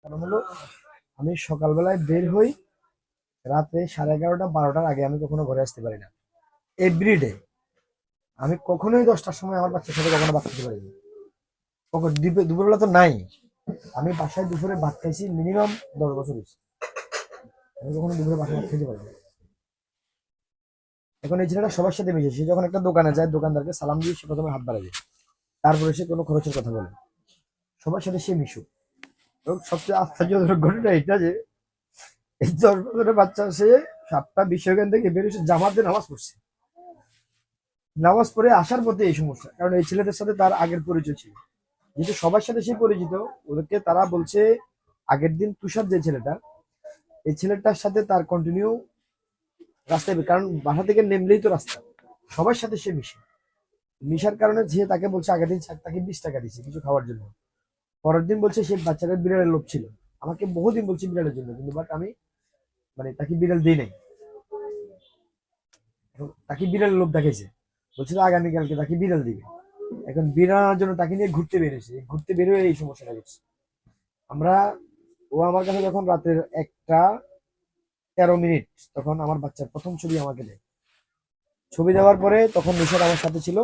কারণ হলো আমি সকালবেলায় বের হই, রাত্রে 11:30-12টার আগে আমি কখনো ঘরে আসতে পারি না। এভরিডে আমি কখনোই 10টার সময় আমার বাচ্চার সাথে কখনো ভাত খেতে পারি না। কখন দুপুরবেলা তো নাই। আমি বাসায় দুপুরে ভাত খাইছি মিনিমাম 10 বছর হয়েছে। আমি কখনো দুপুরে বাসায় ভাত খেতে পারি না। এখন এই ছেলেটা সবার সাথে মিশে, সে যখন একটা দোকানে যায় দোকানদারকে সালাম দিয়ে সে প্রথমে হাত বাড়াবে, তারপরে সে কোনো খরচের কথা বলে। সবার সাথে সে মিশুক। এবং সবচেয়ে আশ্চর্যজনক ঘটনা এটা যে এই 10 বছরের বাচ্চা সে 7টা 20 এখান থেকে বেরিয়ে জামাতে নামাজ পড়ছে। নামাজ পড়ে আসার পথে এই সমস্যা, কারণ এই ছেলেদের সাথে তার আগের পরিচয় ছিল। যেহেতু সবার সাথে সে পরিচিত, ওদেরকে তারা বলছে আগের দিন তুষার যে ছেলেটা, এই ছেলেটার সাথে তার কন্টিনিউ রাস্তায়, কারণ বাসা থেকে নেমলেই তো রাস্তা, সবার সাথে সে মিশে। মিশার কারণে যে তাকে বলছে আগের দিন তাকে 20 টাকা দিচ্ছে কিছু খাওয়ার জন্য। পরের দিন বলছে সে বাচ্চাটার বিড়ালের লোভ ছিল, আমাকে বহুদিন বলছে বিড়ালের জন্য, কিন্তু বাট আমি তাকে বিড়াল দিই নাই। এখন তাকে বিড়ালের লোভ দেখাইছে, বলছিল আগামীকালকে তাকে বিড়াল দিবে। এখন বিড়াল আনার জন্য তাকে নিয়ে ঘুরতে বেরিয়েছে, ঘুরতে বেরোয় এই সমস্যাটা হচ্ছে। আমরা ও আমার কাছে যখন রাতের 1টা 13 মিনিট, তখন আমার বাচ্চার প্রথম ছবি আমাকে দেয়। ছবি দেওয়ার পরে তখন নিশার আমার সাথে ছিল,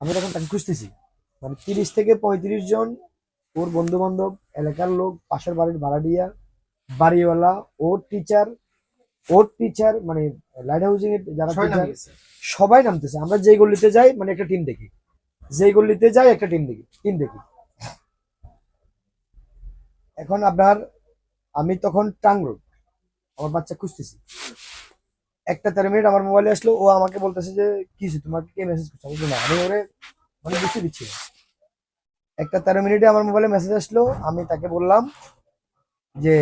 আমি তখন তাকে খুঁজতেছি। 30 থেকে 35 জন ওর বন্ধু বান্ধব, এলাকার লোক, পাশের বাড়ির ভাড়াটিয়া, বাড়িওয়ালা, ওর টিচার লাইট হাউজিং এর যারা টিচার, সবাই নামতেছে। আমরা যেই গল্লিতে যাই একটা টিম দেখি, যেই গল্লিতে যাই একটা টিম দেখি। এখন আমি তখন টাং রোড আমার বাচ্চা খুঁজতেছি। 1টা 13 মিনিট আমার মোবাইলে আসলো, ও আমাকে বলতেছে যে কিছু তোমাকে কে মেসেজ করছে। আমি বললাম না, আমি ওরে বুঝতে দিচ্ছি না। 1টা 13 মিনিটে আমার মোবাইলে মেসেজ আসলো, আমি তাকে বললাম যে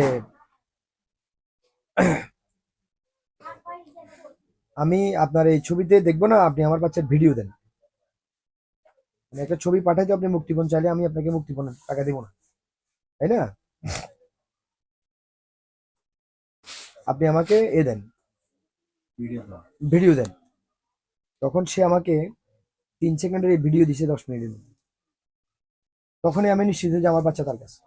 আমি আপনার এই ছবিতে দেখবো না, আপনি আমার বাচ্চার ভিডিও দেন। একটা ছবি পাঠাইতে আপনি মুক্তিপণ চাইলে আমি আপনাকে মুক্তিপণের টাকা দিব না, তাই না? আপনি আমাকে দেন, ভিডিও দেন। তখন সে আমাকে 3 সেকেন্ডের এই ভিডিও দিছে 10 মিনিটের মধ্যে। তখনই আমি নিশ্চিত যে আমার বাচ্চা তার কাছে।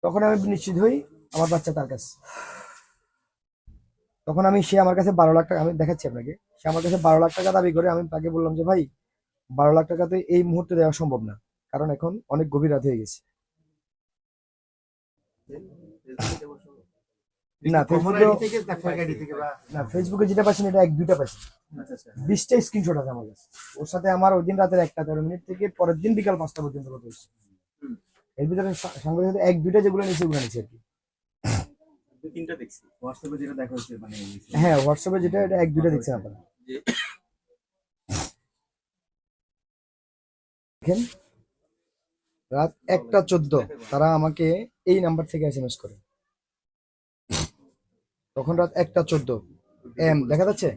তখন আমি নিশ্চিত হই আমার বাচ্চা তার কাছে। তখন সে আমার কাছে 12 লাখ টাকা, আমি দেখাচ্ছি আপনাকে, সে আমার কাছে 12 লাখ টাকা দাবি করে। আমি তাকে বললাম যে ভাই, 12 লাখ টাকা তো এই মুহূর্তে দেওয়া সম্ভব না, কারণ এখন অনেক গভীর রাত হয়ে গেছে। না ফেসবুকে, যেটা পাচ্ছেন এটা 1-2টা পাচ্ছি, 20টা স্ক্রিনশট আছে আমার কাছে। ওর সাথে আমার ওই দিন রাতের 1টা 13 মিনিট থেকে পরের দিন বিকাল 5টা পর্যন্ত কথা হচ্ছে। এর ভিতরে সাংবাদিক 1-2টা যেগুলো নিচে ওগুলো নিচে আর কি। হ্যাঁ, হোয়াটসঅ্যাপে যেটা, এটা 1-2টা দেখছেন আপনারা। দেখেন, রাত 1টা 14 তারা আমাকে এই নাম্বার থেকে SMS করে। তখন রাত 1টা 14 দেখা যাচ্ছে।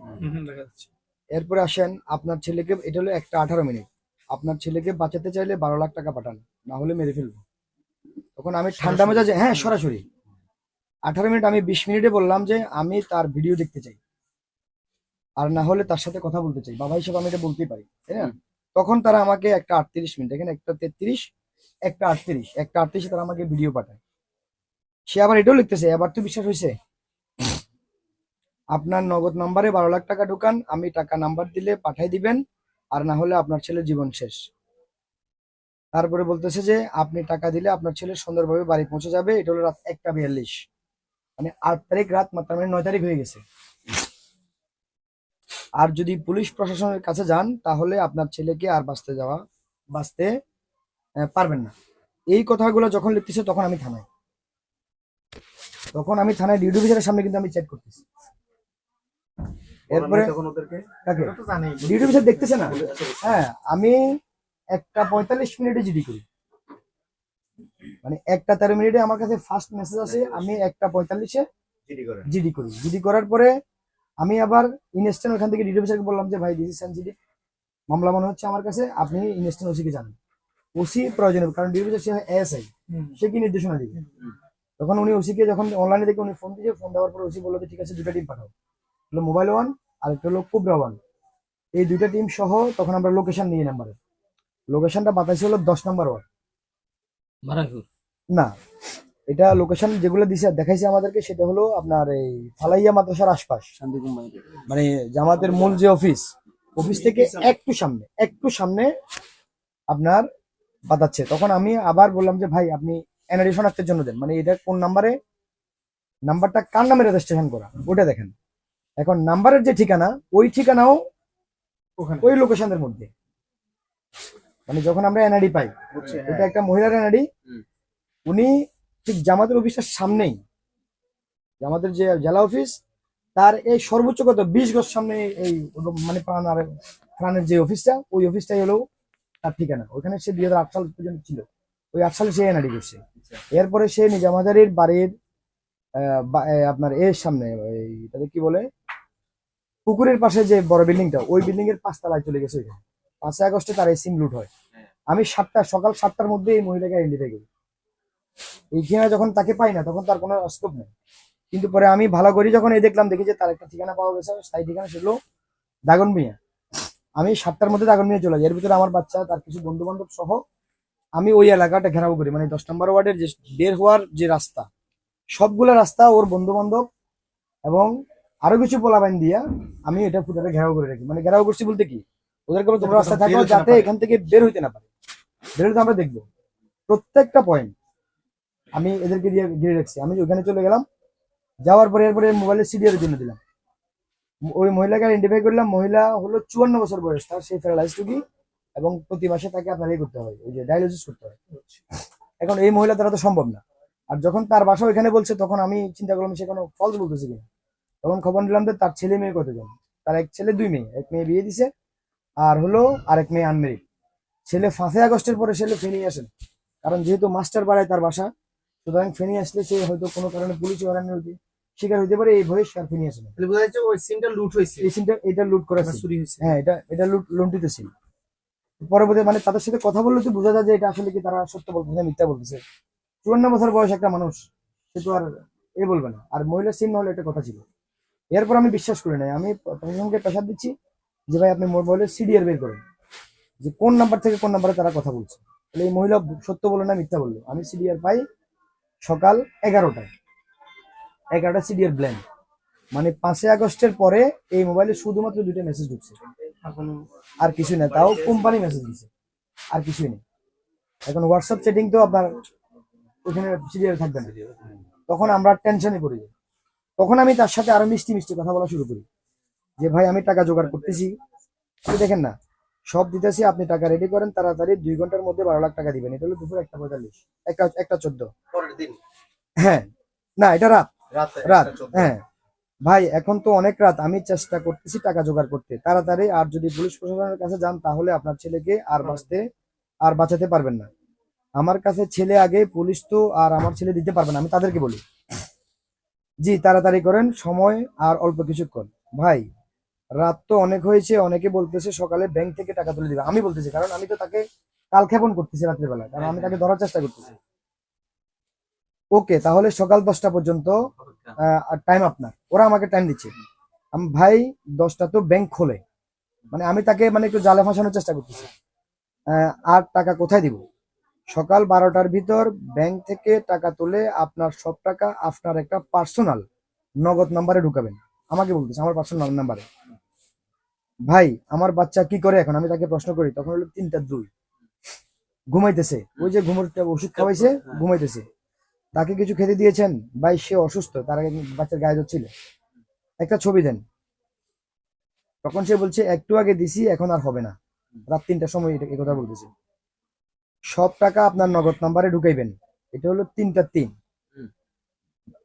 এরপরে আসেন আপনার ছেলেকে, এটা হলো 1টা 18 মিনিট, আপনার ছেলেকে বাঁচাতে চাইলে 12 লাখ টাকা পাঠান, না হলে মেরে ফেলবো। তখন আমি ঠান্ডা মেজাজে, হ্যাঁ সরাসরি 18 মিনিট, আমি 20 মিনিটে বললাম যে আমি তার ভিডিও দেখতে চাই, আর না হলে তার সাথে কথা বলতে চাই, বাবা হিসেবে আমি এটা বলতেই পারি, তাই না? তখন তারা আমাকে 1টা 38 মিনিট, এখানে 1টা 33, 1টা 38, 1টা 38 তারা আমাকে ভিডিও পাঠায়। সে আবার এটাও লিখতেছে, এবার তো বিশ্বাস হয়েছে, আপনার নগদ নাম্বারে 12 লাখ টাকা ঢোকান, আমি টাকা নাম্বার দিলে পাঠাই দিবেন, আর না হলে আপনার ছেলের জীবন শেষ। তারপরে বলতেছে যে আপনি টাকা দিলে আপনার ছেলে সুন্দরভাবে বাড়ি পৌঁছে যাবে। এটা হলো রাত 1টা 42, 8 তারিখ রাত, তার 9 তারিখ হয়ে গেছে। আর যদি পুলিশ প্রশাসনের কাছে যান তাহলে আপনার ছেলেকে আর বাঁচতে পারবেন না। এই কথাগুলো যখন লিখতেছে তখন আমি থানায় ডিউটি অফিসারের সামনে কিন্তু আমি চ্যাট করতেছি। এরপরে ডিউটি অফিসার দেখতেছে না। হ্যাঁ, আমি 1টা 45 মিনিটে জিডি করি, 1টা 13 মিনিটে আমার কাছে ফার্স্ট মেসেজ আসে, আমি 1টা 45-এ জিডি করার পরে আমি আবার ইনস্ট্যান্ট ওখান থেকে ডিডি অফিসারকে বললাম যে ভাই, দিস ইজ জিডি, মামলা মনে হচ্ছে আমার কাছে, আপনি ইনস্ট্যান্ট ওসিকে জানান। ওসি প্রয়োজনীয়, কারণ ডিডি অফিসার সে এএসআই, সে কি নির্দেশনা দিবে। তখন উনি ওসিকে যখন অনলাইনে দেখে উনি ফোন দিয়েছে, ফোন দেওয়ার পর ওসি বললো যে ঠিক আছে 2টা টিম পাঠাও, হলো মোবাইল 1 আর একটা হলো কোবরা 1, এই 2টা টিম সহ তখন আমরা লোকেশন নিয়ে নাম্বারে লোকেশনটা বাতাইছে হলো 10 নম্বর ওয়ার্ড। বারাকপুর। না, এটা লোকেশন যেগুলো দিছে দেখাইছে আমাদেরকে সেটা হলো আপনার এই ফালাইয়া মাদ্রাসার আশপাশ, শান্তি কোম্পানি। মানে জামাতের মূল যে অফিস থেকে একটু সামনে আপনার বাতাচ্ছে। তখন আমি আবার বললাম যে ভাই আপনি এনআইডি শনাক্তের জন্য দেন, মানে এটা কোন নাম্বারটা কার নামে রেজিস্ট্রেশন করা ওটা দেখেন। এখন নাম্বারের যে ঠিকানা, ওই ঠিকানাও ওই লোকেশনের মধ্যে, মানে যখন আমরা এনআইডি পাই, এটা একটা মহিলার এনআইডি, উনি ঠিক জামাতের অফিসের সামনেই, জামাতের যে জেলা অফিস তার এই সর্বোচ্চ কত 20 গজ সামনে এই মানে প্রাণের যে অফিসটা, ওই অফিসটাই হলো তার ঠিকানা। ওখানে সে 2008 সাল পর্যন্ত ছিল, ওই 8 সালে সে এনআইডি করছে। এরপরে সে নিজামাজারির বাড়ির আপনার এর সামনে তাদের কি বলে পুকুরের পাশে যে বড় বিল্ডিংটা, ওই বিল্ডিং এর 5 তলায় চলে গেছে। ওইখানে 5 আগস্টে তার এই সিম লুট হয়। আমি সকাল 7টার মধ্যে এই মহিলাকে আইডেন্টিফাই করি। এইখানে যখন তাকে পাই না তখন তার কোনো স্কোপ নেই, কিন্তু পরে আমি ভালো করি যখন এই দেখলাম, দেখি যে তার একটা ঠিকানা পাওয়া গেছে, স্থায়ী ঠিকানা সেগুলো দাগনমিয়া। আমি 7টার মধ্যে দাগনমিয়া চলে যাই। এর ভিতরে আমার বাচ্চা, তার কিছু বন্ধু বান্ধব সহ আমি ওই এলাকাটা ঘেরাও করি, মানে 10 নম্বর ওয়ার্ডের যে বের হওয়ার যে রাস্তা, সবগুলো রাস্তা ওর বন্ধু বান্ধব এবং আরো কিছু পোলাবাইন দিয়া আমি এটা পুরোটা ঘেরাও করে রাখি। মানে ঘেরাও করছি বলতে কি, ওদেরকে বলতে তোমরা রাস্তা থাকো যাতে এখান থেকে বের হইতে না পারে। বের হইতে আমরা দেখবো প্রত্যেকটা পয়েন্ট আমি এদেরকে দিয়ে ঘিরে রাখছি। আমি ওখানে চলে গেলাম, যাওয়ার পরে এরপরে মোবাইলের সিডিআর জন্য দিলাম। ওই মহিলাকে আইডেন্টিফাই করলাম, মহিলা হলো 54 বছর বয়স, তার সেই প্যারালাইজ রোগী এবং প্রতি মাসে তাকে আপনার করতে হয়, ওই যে ডায়ালিসিস করতে হয়। এখন এই মহিলা দ্বারা তো সম্ভব না। আর যখন তার বাসা ওইখানে বলছে, তখন আমি চিন্তা করলাম সে কোনো ফলস বলতেছে কিনা। তখন খবর নিলাম যে তার ছেলে মেয়ে কতজন। তার এক ছেলে 2 মেয়ে, এক মেয়ে বিয়ে দিছে আর হলো আরেক মেয়ে আনমেরিড। ছেলে 5 আগস্টের পরে ছেলে ফেনী আসেন, কারণ যেহেতু মাস্টার পাড়ায় তার বাসা, সুতরাং ফেনী আসলে সে হয়তো কোনো কারণে পুলিশ শিকার হইতে পারে, এই ভয়ে সে আর ফেনী আসে না। বোঝা যাচ্ছে ওই সিমটা লুট হয়েছে, এই সিমটা এটা লুট করা চুরি হয়েছে। হ্যাঁ, এটা লুণ্ঠিত সিম। পরবর্তী মানে তাদের সাথে কথা বললে তো বোঝা যায় যে এটা আসলে কি তারা সত্য বলতেছে না মিথ্যা বলতেছে। 54 বছর বয়স একটা মানুষ, সে তো আর বলবে না। আর মহিলা সিম নহলে একটা কথা ছিল। এরপর আমি বিশ্বাস করি নাই, আমি প্রশাসনকে প্রেসার দিচ্ছি যে ভাই আপনি মোবাইলের সিডিআর বের করেন, যে কোন নাম্বার থেকে কোন নাম্বারে তারা কথা বলছে। তাহলে এই মহিলা সত্য বলে না মিথ্যা বললো। আমি সিডিআর পাই সকাল 11টায় সিডিআর ব্ল্যাঙ্ক, মানে 5 আগস্টের পরে এই মোবাইলে শুধুমাত্র 2টা মেসেজ ঢুকছে, আর কিছু না, তাও কোম্পানি মেসেজ দিচ্ছে, আর কিছুই নেই। এখন হোয়াটসঅ্যাপ চ্যাটিং তো আপনার ওখানে সিরিয়াল থাকবে না, তখন আমরা টেনশনে পড়ে যাই। তখন আমি তার সাথে আরো মিষ্টি মিষ্টি কথা বলা শুরু করি যে ভাই আমি টাকা জোগাড় করতেছি, দেখেন না সব দিতেছি, আপনি টাকা রেডি করেন তাড়াতাড়ি, 2 ঘন্টার মধ্যে 12 লাখ টাকা দিবেন। এটা হলো দুপুর 1:45, 1:14। পরের দিন? হ্যাঁ, না এটা রাত। হ্যাঁ ভাই, এখন তো অনেক রাত, আমি চেষ্টা করতেছি টাকা জোগাড় করতে তাড়াতাড়ি, আর যদি পুলিশ প্রশাসনের কাছে যান তাহলে আপনার ছেলেকে আর বাঁচাতে পারবেন না। আমার কাছে ছেলে আগে, পুলিশ তো আর আমার ছেলে দিতে পারবে না। আমি তাদেরকে বলি জি তাড়াতাড়ি করেন, সময় আর অল্প কিছুক্ষণ। ভাই রাত তো অনেক হয়েছে, অনেকে বলতেছে সকালে ব্যাংক থেকে টাকা তুলে দিবে। আমি বলতেছি, কারণ আমি তো তাকে কালক্ষেপণ করতেছি রাত্রিবেলা, কারণ আমি তাকে ধরার চেষ্টা করতেছি। ওকে, তাহলে সকাল 10টা পর্যন্ত টাইম আপনার। ওরা আমাকে টাইম দিচ্ছে। আমি ভাই 10টা তো ব্যাংক খোলে, মানে আমি তাকে মানে একটু জালে ফাঁসানোর চেষ্টা করতেছি। আর টাকা কোথায় দিব? সকাল 12টার ভিতর ব্যাংক থেকে টাকা তুলে আপনার সব টাকা আপনার একটা পার্সোনাল নগদ নাম্বারে ঢুকাবেন। আমাকে বলতেছে আমার পার্সোনাল নাম্বারে। ভাই আমার বাচ্চা কি করে এখন? আমি তাকে প্রশ্ন করি, তখন হলো 3টা 2, ঘুমাইতেছে। ওই যে ঘুমোর ওষুধ খাওয়াইছে, ঘুমাইতেছে। তাকে কিছু খেতে দিয়েছেন? ভাই সে অসুস্থ, তার আগে বাচ্চার গায়ে জ্বর ছিল, একটা ছবি দেন। তখন সে বলছে একটু আগে দিছি, এখন আর হবে না। রাত 3টার সময় এই কথা বলতেছে। সব টাকা আপনার নগদ নাম্বারে ঢুকাইবেন। এটা হলো 3টা 3।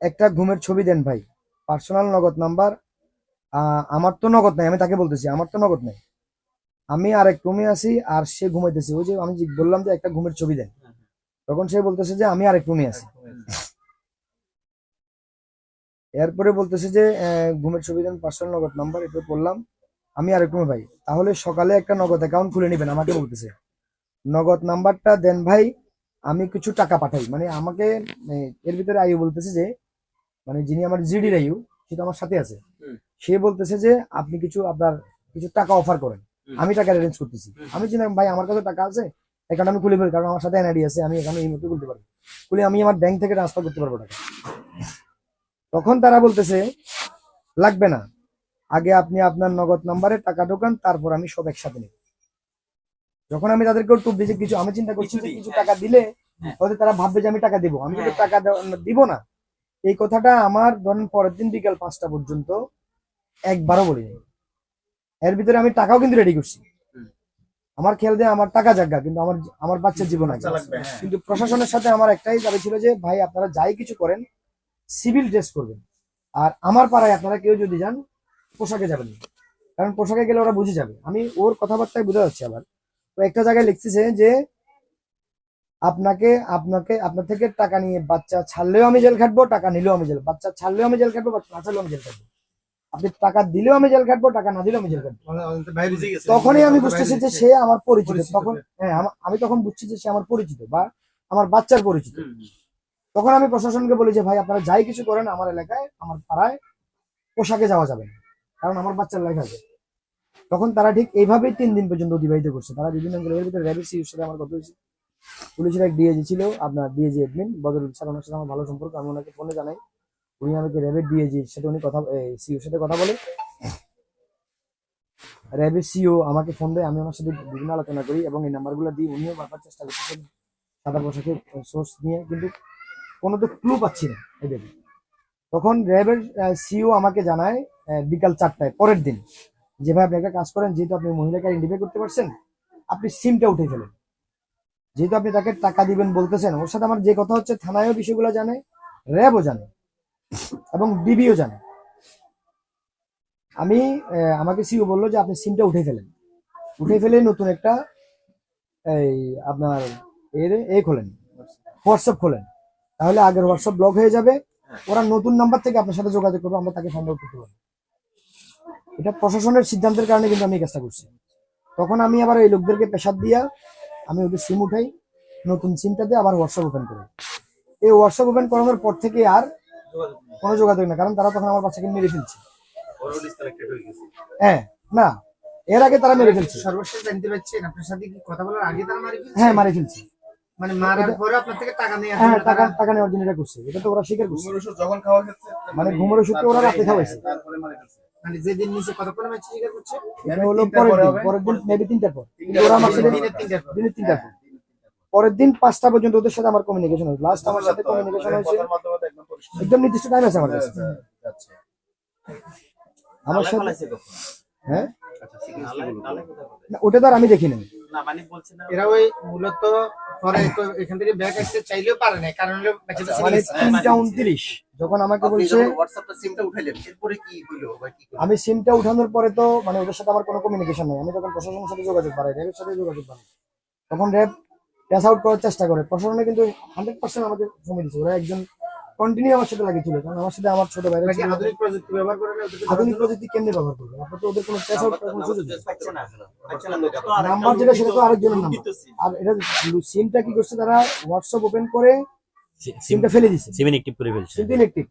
একটা ঘুমের ছবি দেন ভাই, পার্সোনাল নগদ নাম্বার। আমার তো নগদ নাই, আমি তাকে বলতেছি আমার তো নগদ নাই, আমি আরেক রুমে আছি আর সে ঘুমাইতেছে। ওই যে আমি বললাম যে একটা ঘুমের ছবি দেন, তখন সে বলতেছে যে আমি আরেক রুমে আছি। এরপরে বলতেছে যে ঘুমের ছবি দেন, পার্সোনাল নগদ নাম্বার। এটা বললাম আমি আরেক রুমে। ভাই তাহলে সকালে একটা নগদ অ্যাকাউন্ট খুলে নেবেন, আমাকে বলতেছে। নগদ নাম্বারটা দেন ভাই, আমি কিছু টাকা পাঠাই। মানে আমাকে এর ভিতরে আয়ু বলতেছে যে, মানে যিনি আমার জিডির আয়ু, সে তো আমার সাথে আছে। সে বলতেছে যে আপনি আপনার কিছু টাকা অফার করেন। আমি টাকা অ্যারেঞ্জ করতেছি। আমি চিন্তা ভাই আমার কাছে টাকা আছে, অ্যাকাউন্ট আমি খুলে ফেলি, কারণ আমার সাথে এনআইডি আছে, আমি এখানে এই মুহূর্তে খুলতে পারবো, খুলে আমি আমার ব্যাংক থেকে ট্রান্সফার করতে পারবো টাকা। তখন তারা বলতেছে লাগবে না, আগে আপনি আপনার নগদ নাম্বারে টাকা ঢোকান, তারপর আমি সব একসাথে নেব। যখন আমি তাদেরকে টুপ দিয়েছি কিছু, আমি চিন্তা করছি যে কিছু টাকা দিলে হয়তো তারা ভাববে যে আমি টাকা দিব, আমি কিন্তু টাকা দিব না। এই কথাটা আমার ধরেন পরের দিন বিকাল 5টা পর্যন্ত একবারও বলিনি। এর ভিতরে আমি টাকাও কিন্তু রেডি করছি, আমার খেয়াল দিয়ে আমার টাকা জায়গা, কিন্তু আমার আমার বাচ্চার জীবন আছে। কিন্তু প্রশাসনের সাথে আমার একটাই দাবি ছিল যে ভাই আপনারা যাই কিছু করেন সিভিল ড্রেস করবেন, আর আমার পাড়ায় আপনারা কেউ যদি যান পোশাকে যাবেন না, কারণ পোশাকে গেলে ওরা বুঝে যাবে। আমি ওর কথাবার্তায় বোঝা যাচ্ছে। আবার ও একটা জায়গায় লিখতেছে যে আপনাকে আপনাকে আপনার থেকে টাকা নিয়ে বাচ্চা ছাড়লেও আমি জেল খাটবো, টাকা নিলেও আমি জেল, বাচ্চা ছাড়লেও আমি জেল খাটবো, বাচ্চা না ছাড়লেও আমি জেল খাটবো, আপনি টাকা দিলেও আমি জেল খাটবো, টাকা না দিলেও আমি জেল খাটবো। তখনই আমি বুঝতেছি যে সে আমার পরিচিত। তখন হ্যাঁ আমি তখন বুঝছি যে সে আমার পরিচিত বা আমার বাচ্চার পরিচিত। তখন আমি প্রশাসনকে বলি যে ভাই আপনারা যাই কিছু করেন আমার এলাকায় আমার পাড়ায় পোশাকে যাওয়া যাবে না, কারণ আমার বাচ্চার লাইফ আছে। তখন তারা ঠিক এইভাবেই 3 দিন পর্যন্ত অতিবাহিত করছে। তারা বিভিন্ন এর ভিতরে র্যাবের সিইওর সাথে আমার কথা হয়েছে, পুলিশের এক ডিএজি ছিল, আপনার ডিএজি এডমিন বদরুল স্যার, ওনার সাথে আমার ভালো সম্পর্ক। আমি ওনাকে ফোনে জানাই, উনি আমাকে র্যাবের ডিএজির সাথে উনি কথা সিইওর সাথে কথা বলে, র্যাবের সিইও আমাকে ফোন দেয়, আমি ওনার সাথে বিভিন্ন আলোচনা করি এবং এই নাম্বারগুলো দিই। উনিও বারবার চেষ্টা করতেছেন সাদা পোশাকে সোর্স নিয়ে, কিন্তু কোনো তো ক্লু পাচ্ছি না এদের। তখন র্যাবের সিইও আমাকে জানায় বিকাল 4টায় পরের দিন যে ভাই আপনি একটা কাজ করেন, যেহেতু আপনি মহিলাকে আইডেন্টিফাই করতে পারছেন, আপনি সিমটা উঠে ফেলেন। যেহেতু আপনি তাকে টাকা দিবেন বলতেছেন, ওর সাথে আমার যে কথা হচ্ছে থানায়ও বিষয়গুলো জানে, র্যাবও জানে এবং ডিবিও জানে। আমি আমাকে সিও বললো যে আপনি সিমটা উঠে ফেলেন, উঠে ফেলে নতুন একটা এই আপনার এই খোলেন, হোয়াটসঅ্যাপ খোলেন, তাহলে আগের হোয়াটসঅ্যাপ ব্লক হয়ে যাবে, ওরা নতুন নাম্বার থেকে আপনার সাথে যোগাযোগ করবে, আমরা তাকে ফাইন্ড আউট করতে পারবো। এটা প্রশাসনের সিদ্ধান্তের কারণে কিন্তু আমি এই কাজটা করছি। তখন আমি আবার এই লোকদেরকে প্রেসার দিয়া আমি ওদের সিম উঠাই, নতুন সিমটা দিয়ে আবার হোয়াটসঅ্যাপ ওপেন করি। এই হোয়াটসঅ্যাপ ওপেন করানোর পর থেকে আর কোনো যোগাযোগ না, কারণ তারা তখন আমার বাচ্চাকে মেরে ফেলছে। হ্যাঁ না, এর আগে তারা মেরে ফেলছে। সর্বশেষ জানতে পারছেন আপনার সাথে কি কথা বলার আগে তারা মারি ফেলছে? হ্যাঁ মারে ফেলছে, মানে মারার পরে আপনার থেকে টাকা নিয়ে হ্যাঁ টাকা নেওয়ার জন্য এটা করছে। এটা তো ওরা স্বীকার করছে, যখন খাওয়া হচ্ছে মানে ঘুমের ওষুধকে ওরা রাতে খাওয়াইছে। তারপরে মারা গেছে। মানে যেদিন নিচে কতক্ষণ ম্যাচ স্বীকার করছে? এটা হলো পরের দিন মেবি 3টার পর, কিন্তু ওরা আমার সাথে দিনের 3টার পর। দিনের 3টার পর, পরের দিন 5টা পর্যন্ত ওদের সাথে আমার কমিউনিকেশন হয়েছে। লাস্ট আমার সাথে কমিউনিকেশন হয়েছে কথার মাধ্যমে তো একদম পরিষ্কার একদম নির্দিষ্ট টাইম আছে আমার কাছে। যাচ্ছে। আমার সাথে হ্যাঁ আচ্ছা, seriously বলুন। না, ওটা তো আর আমি দেখি নাই। এরা ওই মূলত পরে এখান থেকে ব্যাক আসতে চাইলেও পারে না, কারণ হলো বাচ্চাটা মানে serious। 3:29 যখন আমাকে আপনি বলছে, যখন হোয়াটসঅ্যাপটা সিমটা উঠাইলেন এরপরে কি হইলো বা কি করলেন? আমি সিমটা উঠানোর পরে তো মানে ওদের সাথে আমার কোনো কমিউনিকেশন নেই। আমি তখন প্রশাসনের সাথে যোগাযোগ বাড়াই, র্যাবের সাথে যোগাযোগ বাড়াই, তখন র্যাব ট্রেস আউট করার চেষ্টা করে। প্রশাসনে কিন্তু 100% আমাকে সময় দিচ্ছে। ওরা একজন কন্টিনিউ আমার সাথে লাগিয়েছিল, কারণ আমার সাথে আমার ছোট ভাইরা নাকি ছিল। আধুনিক প্রযুক্তি ব্যবহার করে না ওদেরকে আধুনিক ধরার জন্য? প্রযুক্তি কেমনে ব্যবহার করবে? আপনার তো ওদের কোনো ট্রেস আউট করার কোনো সুযোগ নেই। আচ্ছা, নাম্বার যেটা সেটা তো আরেকজনের নাম্বার। আর এটা সিমটা কি করছে, তারা হোয়াটসঅ্যাপ ওপেন করে সিমটা ফেলে দিছে, সিম ইনঅ্যাক্টিভ করে ফেলছে। সিম ইনঅ্যাক্টিভ।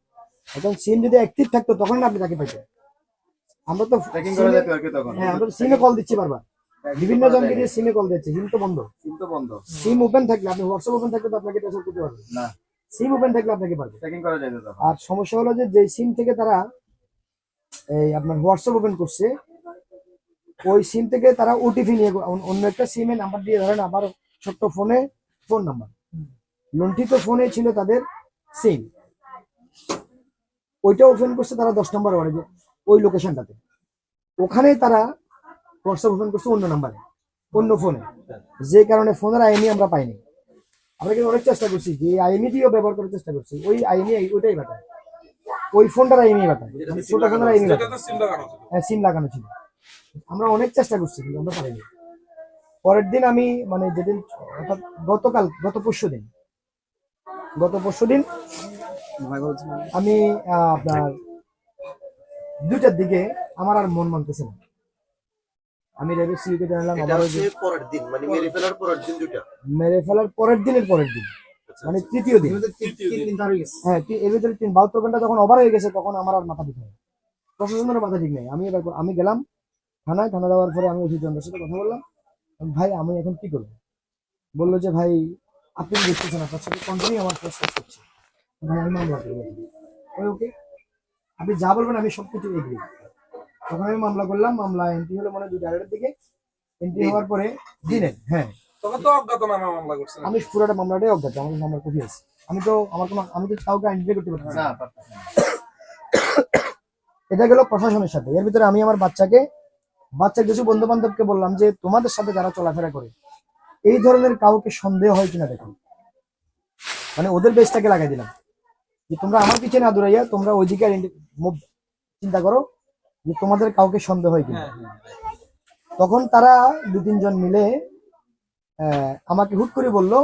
এখন সিম যদি অ্যাক্টিভ থাকতো তখন আপনি তাকে পাইতেন। আমরা তো ট্র্যাকিং করা যেত আর কি তখন। হ্যাঁ আমরা সিমে কল দিচ্ছি বারবার, বিভিন্ন জনকে দিয়ে সিমে কল দিচ্ছে, সিম তো বন্ধ। সিম তো বন্ধ। সিম ওপেন থাকলে আপনি হোয়াটসঅ্যাপ ওপেন থাকলে তো আপনাকে ট্রেস আউট করতে পারবেন না, সিম ওপেন থাকলে আপনাকে পারবে। ট্র্যাকিং করা যেত তখন। আর সমস্যা হলো যে সিম থেকে তারা এই আপনার হোয়াটসঅ্যাপ ওপেন করছে, ওই সিম থেকে তারা ওটিপি নিয়ে অন্য একটা সিমে নাম্বার দিয়ে, ধরেন আমার ছোট্ট ফোনে ফোন নাম্বার, লুণ্ঠিত ফোনে ছিল তাদের সিম, ওইটা ওপেন করছে তারা 10 নম্বর ওয়ার্ডে, ওই লোকেশনটাতে। ওখানে তারা হোয়াটসঅ্যাপ ওপেন করছে অন্য নাম্বারে, অন্য ফোনে, যে কারণে ফোনের আইএমই আমরা পাইনি। আমরা কিন্তু অনেক চেষ্টা করছি যে আইএমই দিয়েও ব্যবহার করার চেষ্টা করছি, ওই আইএমই ওইটাই বাটায়, ওই ফোনটার আইএমই বাটায়, ছোট ফোনের আইএমই বাটায়। হ্যাঁ সিম লাগানো ছিল। আমরা অনেক চেষ্টা করছি কিন্তু আমরা পারিনি। পরের দিন আমি মানে যেদিন অর্থাৎ গত পরশু দিন আমি আপনার 2টার দিকে আমার আর মন মানতেছে না, আমি র্যাবের সিইকে জানালাম। এটা আবার হচ্ছে পরের দিন, মানে মেরে ফেলার পরের দিন দুইটা। মেরে ফেলার পরের দিন মানে তৃতীয় দিন। এগুলোতে 3 দিন ধরে গেছে। হ্যাঁ এর ভিতরে 72 ঘন্টা যখন ওভার হয়ে গেছে, তখন আমার আর মাথা ঠিক নেই, প্রশাসনের মাথা ঠিক নেই। আমি গেলাম থানা যাওয়ার পরে আমি ওসি চন্দ্রের সাথে কথা বললাম, ভাই আমি এখন কি করবো? বললো যে ভাই আপনি দেখতেছেন আপনার সাথে কন্টিনিউ আমার কেস করছে, ভাই আমি মামলা করবো। ওকে, আপনি যা বলবেন আমি সবকিছু এগ্রি। তখন আমি মামলা করলাম, মামলা এন্ট্রি হলো মনে হয় 2:30 দিকে। এন্ট্রি হওয়ার পরে দিনের, হ্যাঁ তখন তো অজ্ঞাতনামা মামলা করছেন। আমি পুরোটা মামলাটাই অজ্ঞাত, আমার মামলার কপি আছে। আমি তো আমি তো কাউকে আইডেন্টিফাই করতে পারছি না। এটা গেল প্রশাসনের সাথে। এর ভিতরে আমি আমার বাচ্চা কিছু বন্ধু বান্ধবকে বললাম যে তোমাদের সাথে যারা চলাফেরা করে এই ধরনের কাউকে সন্দেহ হয় কিনা দেখো, মানে ওদের বেশটাকে লাগাই দিলাম যে তোমরা আমার পিছনে না দৌড়াইয়া তোমরা ওইদিকে চিন্তা করো যে তোমাদের কাউকে সন্দেহ হয় কিনা। তখন তারা 2-3 জন মিলে আমাকে হুট করে বললো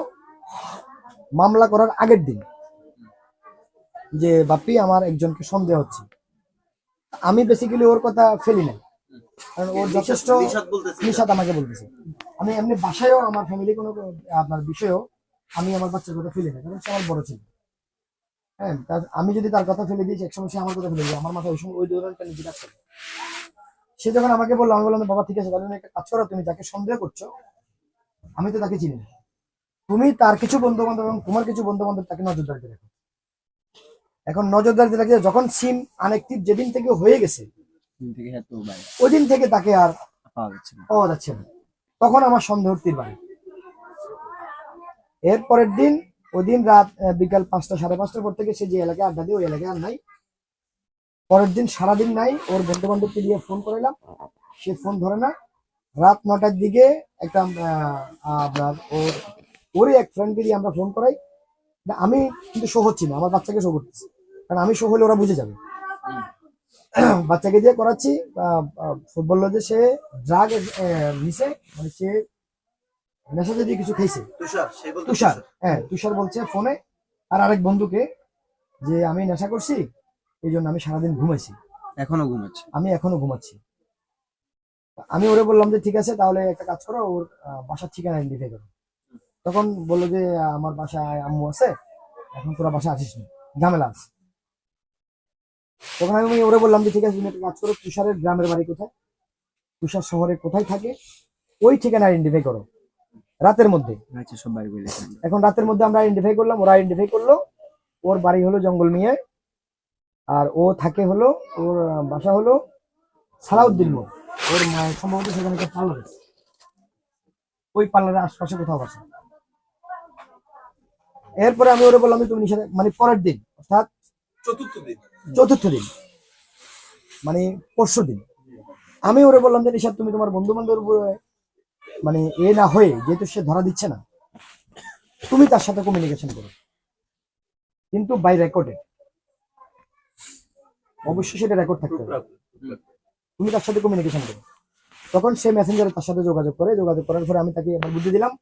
মামলা করার আগের দিন যে বাপ্পি আমার একজনকে সন্দেহ হচ্ছে। আমি বেসিক্যালি ওর কথা ফেলি নাই, কারণ ওর যথেষ্ট নিশাত আমাকে বলতেছে। আমি এমনি বাসায়ও আমার ফ্যামিলি কোনো আপনার বিষয়েও আমি আমার বাচ্চার কথা ফেলি না, কারণ সে আমার বড় ছিল। হ্যাঁ, আমি যদি তার কথা ফেলে দিয়েছি একসময় সে আমার কথা ফেলে দিই, আমার মাথায় ওই সময় ওই ধরনের নিজে কাজ করে। সে যখন আমাকে বললো, আমি বললাম বাবা ঠিক আছে, তাহলে তুমি একটা কাজ করো, তুমি যাকে সন্দেহ করছো আমি তো তাকে চিনি না, তুমি তার কিছু বন্ধু বান্ধব এবং তোমার কিছু বন্ধু বান্ধব তাকে নজরদারিতে রাখো। এখন নজরদারিতে রাখলে যখন সিম আনএক্টিভ যেদিন থেকে হয়ে গেছে ওই দিন থেকে তাকে আর পাওয়া যাচ্ছে না। তখন আমার সন্দেহ তীর বাড়ে। এর পরের দিন ওই দিন রাত বিকাল 5টা 5:30 পর থেকে সে যে এলাকায় আড্ডা দিয়ে ওই এলাকায় আর নাই। পরের দিন সারাদিন নাই, ওর বন্ধু বান্ধবকে দিয়ে ফোন করাইলাম, সে ফোন ধরে না। রাত 9টার দিকে একটা আপনার ওরই এক ফ্রেন্ডকে দিয়ে আমরা ফোন করাই। আমি কিন্তু শো হচ্ছি না, আমার বাচ্চাকে শো করতেছি, কারণ আমি শো হলে ওরা বুঝে যাবে। বাচ্চাকে দিয়ে করাচ্ছি, বললো যে সে ড্রাগ নিছে, মানে সে নেশা যদি কিছু খাইছে। তুষার, হ্যাঁ তুষার বলছে ফোনে আর আরেক বন্ধুকে যে আমি নেশা করছি, এই জন্য আমি সারাদিন ঘুমাইছি, আমি এখনো ঘুমাচ্ছি। আমি ওরে বললাম যে ঠিক আছে, তাহলে একটা কাজ করো, ওর বাসার ঠিকানা আইডেন্টিফাই করো। তখন বললো যে আমার বাসায় আম্মু আছে, এখন তোরা বাসায় আসিস না, ঝামেলা আছে। তখন আমি ওরে বললাম যে ঠিক আছে, তুমি একটা কাজ করো, তুষারের গ্রামের বাড়ি কোথায়, তুষার শহরে কোথায় থাকে, ওই ঠিকানা আইডেন্টিফাই করো রাতের মধ্যে। এখন রাতের মধ্যে আমরা আইডেন্টিফাই করলাম, ওরা আইডেন্টিফাই করলো। ওর বাড়ি হলো জঙ্গল মিয়ায়, আর ও থাকে হলো, ওর বাসা হলো সালাউদ্দিন মোড়। ওর মায়ের সম্ভবত সেখানে একটা পার্লার আছে, ওই পার্লারের আশপাশে কোথাও বাসা। এরপরে আমি ওরে বললাম তুমি নিশা, মানে পরের দিন অর্থাৎ চতুর্থ দিন মানে পরশু দিন আমি ওরে বললাম যে নিশা তুমি তোমার বন্ধু বান্ধবের উপরে মানে এ না হয়ে, যেহেতু সে ধরা দিচ্ছে না, তুমি তার সাথে কমিউনিকেশন করো, কিন্তু বাই রেকর্ডে, অবশ্যই সেটা রেকর্ড থাকতে হবে, তুমি তার সাথে কমিউনিকেশন করো। তখন সে মেসেঞ্জারে তার সাথে যোগাযোগ করার পরে আমি তাকে এবার বুদ্ধি দিলাম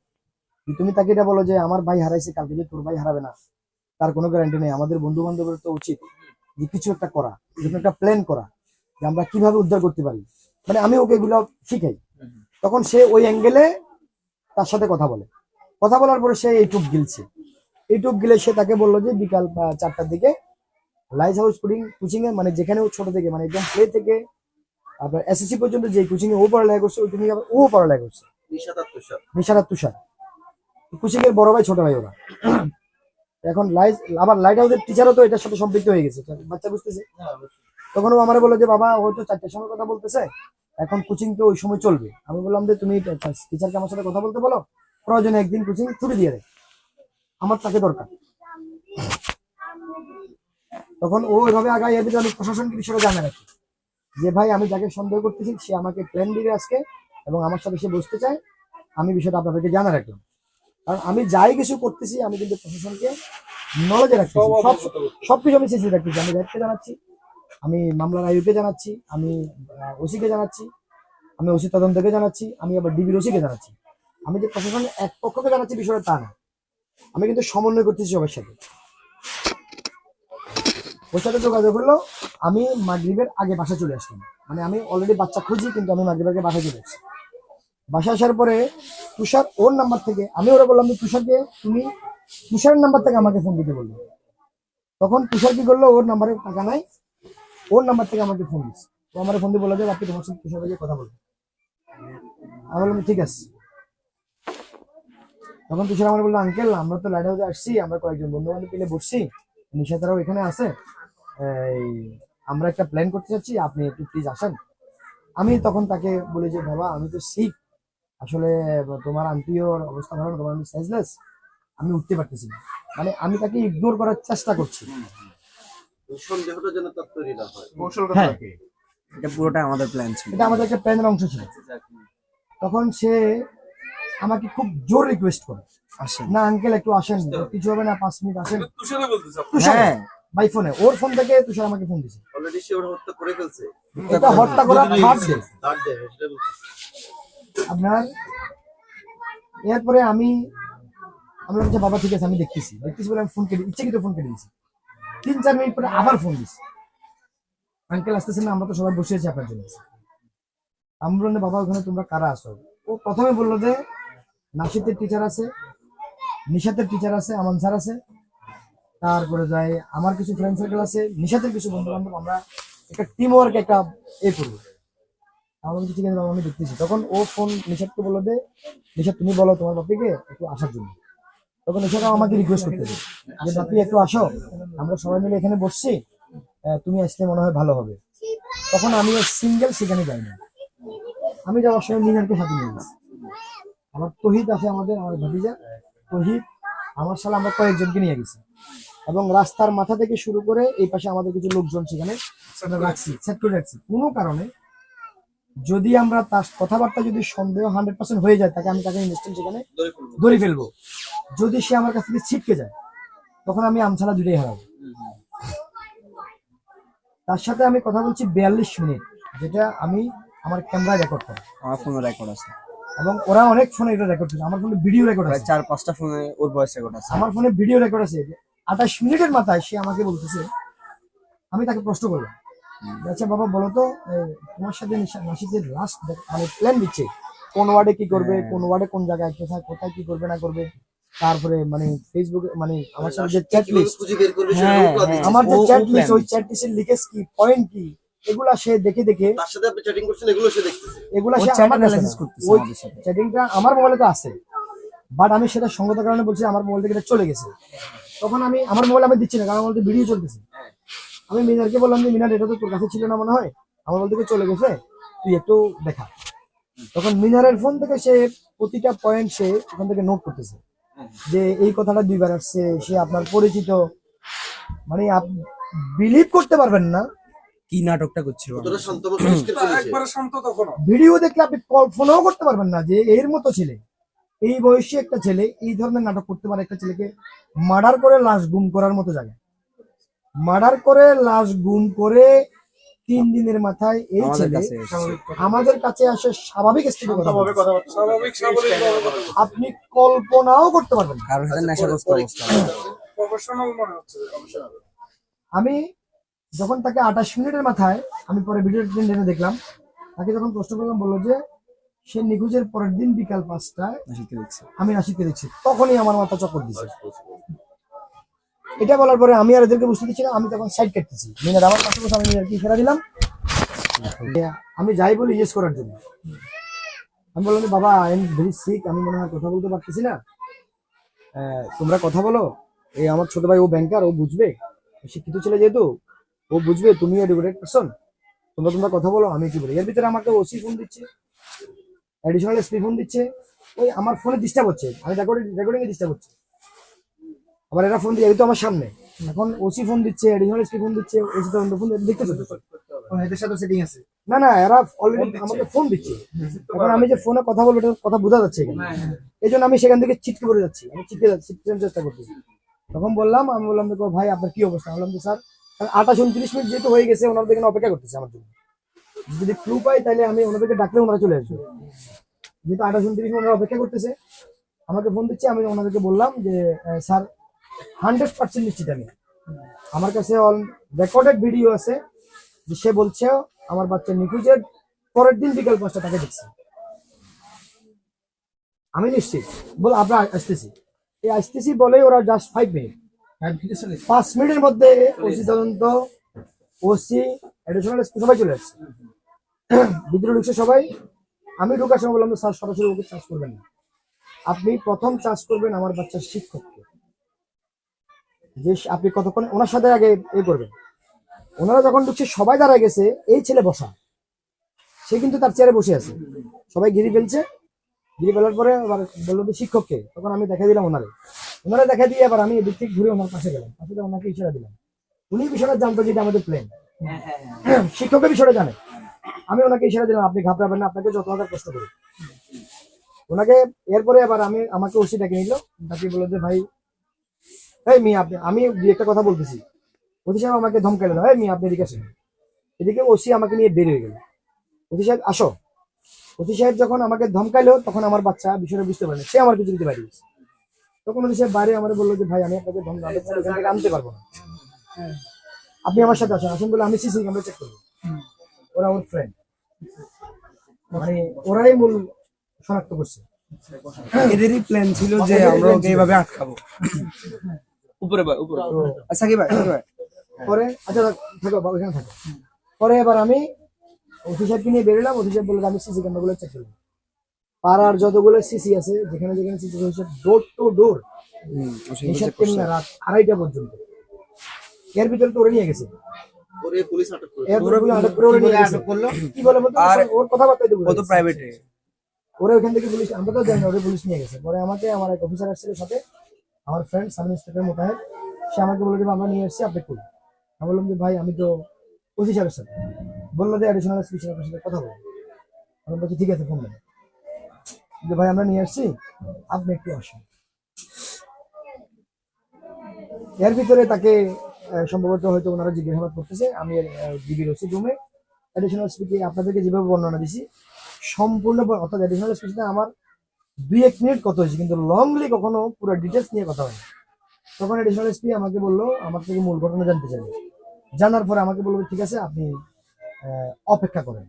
যে তুমি তাকে এটা বলো যে আমার ভাই হারাইছে, কালকে যে তোর ভাই হারাবে না তার কোনো গ্যারান্টি নেই। আমাদের বন্ধু বান্ধবের তো উচিত যে কিছু একটা করা, একটা প্ল্যান করা, যে আমরা কিভাবে উদ্ধার করতে পারি, মানে আমি ওকে এগুলো শিখাই। তখন সে ওই অ্যাঙ্গেলে তার সাথে কথা বলার পরে সে এইটুক গিলে সে তাকে বললো যে বিকাল 4টার দিকে লাইট হাউস কোচিং এ, মানে যেখানে ও ছোট থেকে মানে একদম প্লে থেকে আপনার এসএসসি পর্যন্ত যে কোচিং এ ও পড়ালেখা করছে, ওই ও পড়ালেখা করছে, নিশারাত তুষার কোচিং এর বড় ভাই ছোট ভাই ওরা। এখন লাইট হাউসের টিচারও তো এটার সাথে সম্পৃক্ত হয়ে গেছে, বাচ্চা বুঝতেছে। তখন ও আমার বললো যে বাবা ও তো 4টার সময় কথা বলতেছে, এখন কোচিং তো ওই সময় চলবে। আমি বললাম যে তুমি টিচারকে আমার সাথে কথা বলতে বলো, প্রয়োজনে একদিন কোচিং ছুটি দিয়ে দেয়, আমার তাকে দরকার। তখন ও এভাবে আগায়, এর ভিতরে আমি প্রশাসনকে বিষয়টা জানা রাখি যে ভাই আমি যাকে সন্দেহ করতেছি সে আমাকে প্ল্যান দিবে আজকে এবং আমার সাথে সে বসতে চায়, আমি বিষয়টা আপনাদেরকে জানা রাখলাম। কারণ আমি যাই কিছু করতেছি আমি কিন্তু প্রশাসনকে নলেজে রাখতেছি, সবকিছু আমি সিসি রাখতেছি। আমি র্যাবকে জানাচ্ছি, আমি মামলার আইউকে জানাচ্ছি, আমি ওসিকে জানাচ্ছি, আমি ওসি তদন্তকে জানাচ্ছি, আমি আবার ডিবির ওসিকে জানাচ্ছি। আমি যে প্রশাসনের এক পক্ষকে জানাচ্ছি বিষয়টা তা না, আমি কিন্তু সমন্বয় করতেছি সবার সাথে। ওর সাথে যোগাযোগ হলো, আমি মাগরিবের আগে বাসা চলে আসলাম, মানে আমি অলরেডি বাচ্চা খুঁজি কিন্তু আমি মাগরিবের আগে বাসা চলে আসছি। বাসা আসার পরে তুষার ওর নাম্বার থেকে, আমি ওরা বললাম যে তুষারকে তুমি তুষারের নাম্বার থেকে আমাকে ফোন দিতে বললো। তখন তুষার কি করলো, ওর নাম্বারে টাকা নাই, ওর নাম্বার থেকে আমাকে ফোন দিচ্ছে। তো আমার ফোন দিয়ে বললো যে আপনি তোমার সাথে তুষার ভাইকে কথা বলবো। আমি বললাম ঠিক আছে। তখন তুষার আমার বললো, আঙ্কেল আমরা তো লাইট হাউসে আসছি, আমরা কয়েকজন বন্ধু বান্ধব মিলে বসছি, নিশাতারাও এখানে আছে, এই আমরা একটা প্ল্যান করতে চাচ্ছি, আপনি একটু প্লিজ আসেন। আমি তখন তাকে বলি যে বাবা আমি তো শিখ, আসলে তোমার আন্টিও অবস্থা ভালো না, তোমার আমি সাইজলেস, আমি উঠতে পারতেছি না। মানে আমি তাকে ইগনোর করার চেষ্টা করছি। সন্দেহটা যেন তার তৈরি না হয়। হ্যাঁ, এটা পুরোটা আমাদের প্ল্যান ছিল। এটা আমাদের একটা প্ল্যানের অংশ ছিল। তখন সে আমাকে খুব জোর রিকোয়েস্ট করে, আসেন। না আঙ্কেল একটু আসেন, কিছু হবে না, 5 মিনিট আসেন। তুষারে বলতেছে আপনি। তুষার হ্যাঁ, বাই ফোনে, ওর ফোন থেকে তুষার আমাকে ফোন দিছে। অলরেডি সে ওরা হত্যা করে ফেলছে। এটা হত্যা করার থার্ড ডে তার দেহ সেটা বলতেছে। আপনার। এরপরে আমি বললাম যে বাবা ঠিক আছে আমি দেখতেছি বলে আমি ফোন কেটে ইচ্ছাকৃত ফোন কেটে দিয়েছি। 3-4 মিনিট পরে আবার ফোন দিছি, আঙ্কেল আসতেছেন না, আমরা তো সবাই বসে আছি আপনার জন্য। আমি বললাম বাবা ওখানে তোমরা কারা আসো? ও প্রথমে বললো যে নাশিদের টিচার আছে, নিশাতের টিচার আছে, আমান স্যার আছে, তারপরে যাই আমার কিছু ফ্রেন্ড সার্কেল আছে, নিশাতের কিছু বন্ধু বান্ধব, আমরা একটা টিম ওয়ার্ক একটা করবো। আমার বলছি ঠিক আছে বাবা আমি দেখতেছি। তখন ও ফোন নিশাদকে বললো যে নিশাদ তুমি বলো তোমার বাপিকে একটু আসার জন্য। তখন নিশাদ আমাকে রিকোয়েস্ট করতেছে যে বাপি একটু আসো, আমরা সবাই মিলে এখানে বসছি, তুমি আসলে মনে হয় ভালো হবে। তখন আমি সিঙ্গেল সেখানে যাই না, আমি যাওয়ার সময় মিনারকে সাথে নিয়ে গেছি। আমার তহিদ আছে, আমার ভাতিজা তহিদ, আমার সাথে আমরা কয়েকজনকে নিয়ে গেছি, এবং রাস্তার মাথা থেকে শুরু করে এই পাশে আমাদের কিছু লোকজন সেখানে রাখছি, সেট করে রাখছি। কোনো কারণে যদি আমরা তার কথাবার্তা যদি সন্দেহ 100% হয়ে যায়, তাকে আমি তাকে ইনস্ট্যান্ট সেখানে ধরে ফেলবো। যদি সে আমার কাছ থেকে ছিটকে যায় তখন আমি আমছাড়া দুটাই হারাবো। তার সাথে আমি কথা বলছি 42 মিনিট, যেটা আমি আমার ক্যামেরায় রেকর্ড করি, আমার ফোনে রেকর্ড আছে, এবং ওরা অনেক ফোনে এটা রেকর্ড করছে, আমার ফোনে ভিডিও রেকর্ড প্রায় আছে, 4-5টা ফোনে ওর ভয়েস রেকর্ড আছে। আমার ফোনে ভিডিও রেকর্ড আছে। 28 মিনিটের মাথায় সে আমাকে বলতেছে, আমি তাকে প্রশ্ন করলাম আচ্ছা বাবা বলো তো তোমার সাথে নাশিদের লাস্ট মানে প্ল্যান দিচ্ছে কোন ওয়ার্ডে কি করবে, কোন ওয়ার্ডে কোন জায়গায় কোথায় কোথায় কি করবে না করবে, তারপরে মানে ফেসবুকে মানে আমার সাথে যে চ্যাট লিস্ট, খুঁজে বের করবে সেটা হ্যাঁ, উৎপাদ দিচ্ছে। আমার যে ও চ্যাট লিস্ট, plan ওই চ্যাট লিস্টের লিকেজ কি, পয়েন্ট কি, এগুলা সে দেখে দেখে, তার সাথে আপনি চ্যাটিং করছেন এগুলো সে দেখতেছে। এগুলা ও সে chat আমার কাছে analysis না। করতেছে ওই আমাদের সাথে। চ্যাটিংটা আমার মোবাইলে তো আছে, বাট আমি সেটা সঙ্গত কারণে বলছি আমার মোবাইল থেকে এটা চলে গেছে। তখন আমি আমার মোবাইল আমি দিচ্ছি না, কারণ আমার ভিডিও চলতেছে। আমি মিনারকে বললাম যে মিনার এটা তো তোর কাছে ছিল না মনে হয়, আমার মোবাইল থেকে চলে গেছে, তুই একটু দেখা। তখন মিনারের ফোন থেকে সে প্রতিটা পয়েন্ট সে ওখান থেকে নোট করতেছে যে এই কথাটা 2বার আসছে, সে আপনার পরিচিত। মানে বিলিভ করতে পারবেন না, কি নাটকটা করছিল কতটা শান্ত পরিষ্কার করেছে। একবারে শান্ত তখনও। ভিডিও দেখলে আপনি কল্পনাও করতে পারবেন না যে এর মতো ছেলে, এই বয়সী একটা ছেলে এই ধরনের নাটক করতে পারে। একটা ছেলেকে মার্ডার করে লাশ গুম করার মতো জায়গায় মার্ডার করে লাশ গুম করে 3 দিনের মাথায় এই আমাদের ছেলে কাছে এসেছে। আমাদের কাছে আসে স্বাভাবিক স্টেজে কথা বলে। স্বাভাবিক স্বাভাবিকভাবে কথা বলছে। আপনি কল্পনাও করতে পারবেন না। কারোর সাথে নেশাগ্রস্ত অবস্থা। প্রফেশনাল মনে হচ্ছে অবশ্যই। আমি যখন তাকে 28 মিনিটের মাথায় আমি পরে ভিডিও টেনে দেখলাম, তাকে যখন প্রশ্ন করলাম বললো যে সে নিখোঁজের পরের দিন বিকাল 5টায় নাশিদকে দেখছি। আমি নাসিদকে দেখছি। তখনই আমার মাথা চক্কর দিছে। এটা বলার পরে আমি আর এদেরকে বুঝতে দিচ্ছি না, আমি তখন সাইড কাটতেছি। মিনার আমার পাশে বসে, আমি মিনারকে ইশারা দিলাম আমি যাই বলি ইয়েস করার জন্য। আমি বললাম যে, বাবা আই এম ভেরি সিক, আমি মনে হয় কথা বলতে পারতেছি না, তোমরা কথা বলো। এই আমার ছোট ভাই ও ব্যাংকার, ও বুঝবে, শিক্ষিত ছেলে যেহেতু ও বুঝবে, তুমি এডুকেটেড পারসন, তোমরা কথা বলো, আমি কি বলি। এর ভিতরে আমাকে ওসি ফোন দিচ্ছে, অ্যাডিশনাল এসপি ফোন দিচ্ছে, ওই আমার ফোনে ডিস্টার্ব হচ্ছে, আমি রেকর্ডিং এ ডিস্টার্ব হচ্ছে। আবার এরা ফোন দিয়ে তো আমার সামনে, এখন ওসি ফোন দিচ্ছে, অ্যাডিশনাল এসপি ফোন দিচ্ছে, ওসি তদন্ত ফোন দেখতেছো তো? এদের সাথে সেটিং আছে। না না, এরা অলরেডি আমাকে ফোন দিচ্ছে। এখন আমি যে ফোনে কথা বলবো এটা কথা বোঝা যাচ্ছে এখানে, এই জন্য আমি সেখান থেকে ছিটকে পড়ে যাচ্ছি, আমি ছিটকে চেষ্টা করতেছি। তখন আমি বললাম দেখো ভাই আপনার কি অবস্থা? বললাম যে স্যার 28-29 মিনিট যেহেতু হয়ে গেছে, ওনাদের এখানে অপেক্ষা করতেছে আমার জন্য, যদি ক্লু পাই তাহলে আমি ওনাদেরকে ডাকলে ওনারা চলে আসবে। যেহেতু 28-29 মিনিট অপেক্ষা করতেছে, আমাকে ফোন দিচ্ছে, আমি ওনাদেরকে বললাম যে স্যার 100% নিশ্চিত আমি, আমার কাছে অল রেকর্ডেড ভিডিও আছে যে সে বলছে আমার বাচ্চা নিখোঁজের পরের দিন বিকাল 5টা তাকে দেখছে, আমি নিশ্চিত। বল আমরা আসতেছি, এই আসতেছি বলে ওরা জাস্ট 5 মিনিট, 5 মিনিটের মধ্যে ওসি তদন্ত, ওসি, অ্যাডিশনাল এসপি সবাই চলে আসছে, ভিতরে ঢুকছে সবাই। আমি ঢোকার সময় বললাম স্যার সরাসরি ওকে চার্জ করবেন না, আপনি প্রথম চার্জ করবেন আমার বাচ্চার শিক্ষককে, যে আপনি কতক্ষণ ওনার সাথে আগে করবেন। ওনারা যখন ঢুকছে সবাই দাঁড়ায় গেছে, এই ছেলে বসা, সে কিন্তু তার চেয়ারে বসে আছে, সবাই ঘিরে ফেলছে। ঘিরে ফেলার পরে আবার বললো যে শিক্ষককে, তখন আমি দেখা দিলাম ওনারা দেখা দিয়ে আবার আমি এদিক থেকে ঘুরে ওনার পাশে গেলাম, পাশে ওনাকে ইশারা দিলাম। উনি বিষয়টা জানতো যেটা আমাদের প্লেন, শিক্ষকের বিষয়টা জানে। আমি ওনাকে ইশারা দিলাম, আপনি ঘাবড়াবেন না, আপনাকে যত হাজার কষ্ট করি ওনাকে। এরপরে আবার আমাকে ওসি ডাকে নিল, ডাকে বললো যে ভাই এই মিয়া আপনি, আমি দু একটা কথা বলতেছি, ওসি সাহেব আমাকে ধমকাইলো, এই মিয়া আপনি এদিকে আসেন। এদিকে ওসি আমাকে নিয়ে বের হয়ে গেল, ওসি সাহেব আসো। ওসি সাহেব যখন আমাকে ধমকাইলো তখন আমার বাচ্চা বিষয়টা বুঝতে পারেনি, সে আমার কিছু দিতে পারি। তখন ওসি সাহেব বাইরে আমার বললো যে ভাই আমি আপনাকে এখান থেকে আনতে পারবো না, আপনি আমার সাথে আসেন বলে আমি সিসি ক্যামেরা চেক করবো। ওরা ওর ফ্রেন্ড, মানে ওরাই মূল শনাক্ত করছে। এদেরই প্ল্যান ছিল যে আমরা ওকে এইভাবে আটকাবো। উপরে ভাই, উপরে। আচ্ছা কি ভাই, পরে আচ্ছা থাকো বাবা, এখানে থাকো। পরে এবার আমি ওসি সাহেবকে নিয়ে বেরোলাম, ওসি সাহেব বললো আমি সিসি ক্যামেরা গুলো চেক করবো। পাড়ার যতগুলো সিসি আছে, যেখানে যেখানে সিসি হয়েছে, ডোর টু ডোর হিসাব কেমন রাত 2:30 পর্যন্ত। এর ভিতরে তো ওরে নিয়ে গেছে, ওরে পুলিশ আটক করে। এর ভিতরে আটক করে ওরে নিয়ে গেছে। কি বলে বলতো, আর ওর কথাবার্তা কত প্রাইভেটে ওরা ওখান থেকে পুলিশ, আমরা তো জানি না, ওরে পুলিশ নিয়ে গেছে। পরে আমাকে আমার এক অফিসার আসছিল সাথে, আমার ফ্রেন্ড সাব ইন্সপেক্টর মোতাহের, সে আমাকে বলে দেবে আমরা নিয়ে এসেছি, আপনি করুন। আমি বললাম যে ভাই আমি তো ওসি সাহেবের সাথে, বললো যে অ্যাডিশনাল এসপি সাহেবের সাথে কথা বলবো। আমি বলছি ঠিক আছে, ফোন দেন যে ভাই আমরা নিয়ে আসছি, আপনি একটু আসুন। এর ভিতরে তাকে সম্ভবত হয়তো ওনারা জিজ্ঞাসাবাদ করতেছে। আমি ডিবির ওসি রুমে অ্যাডিশনাল এসপিকে আপনাদেরকে যেভাবে বর্ণনা দিছি সম্পূর্ণ, অর্থাৎ অ্যাডিশনাল এসপির সাথে আমার 2-1 মিনিট কথা হয়েছে, কিন্তু লংলি কখনো পুরো ডিটেলস নিয়ে কথা হয়নি। তখন অ্যাডিশনাল এসপি আমাকে বললো, আমার থেকে মূল ঘটনা জানতে চাইবে। জানার পরে আমাকে বললো ঠিক আছে আপনি অপেক্ষা করেন।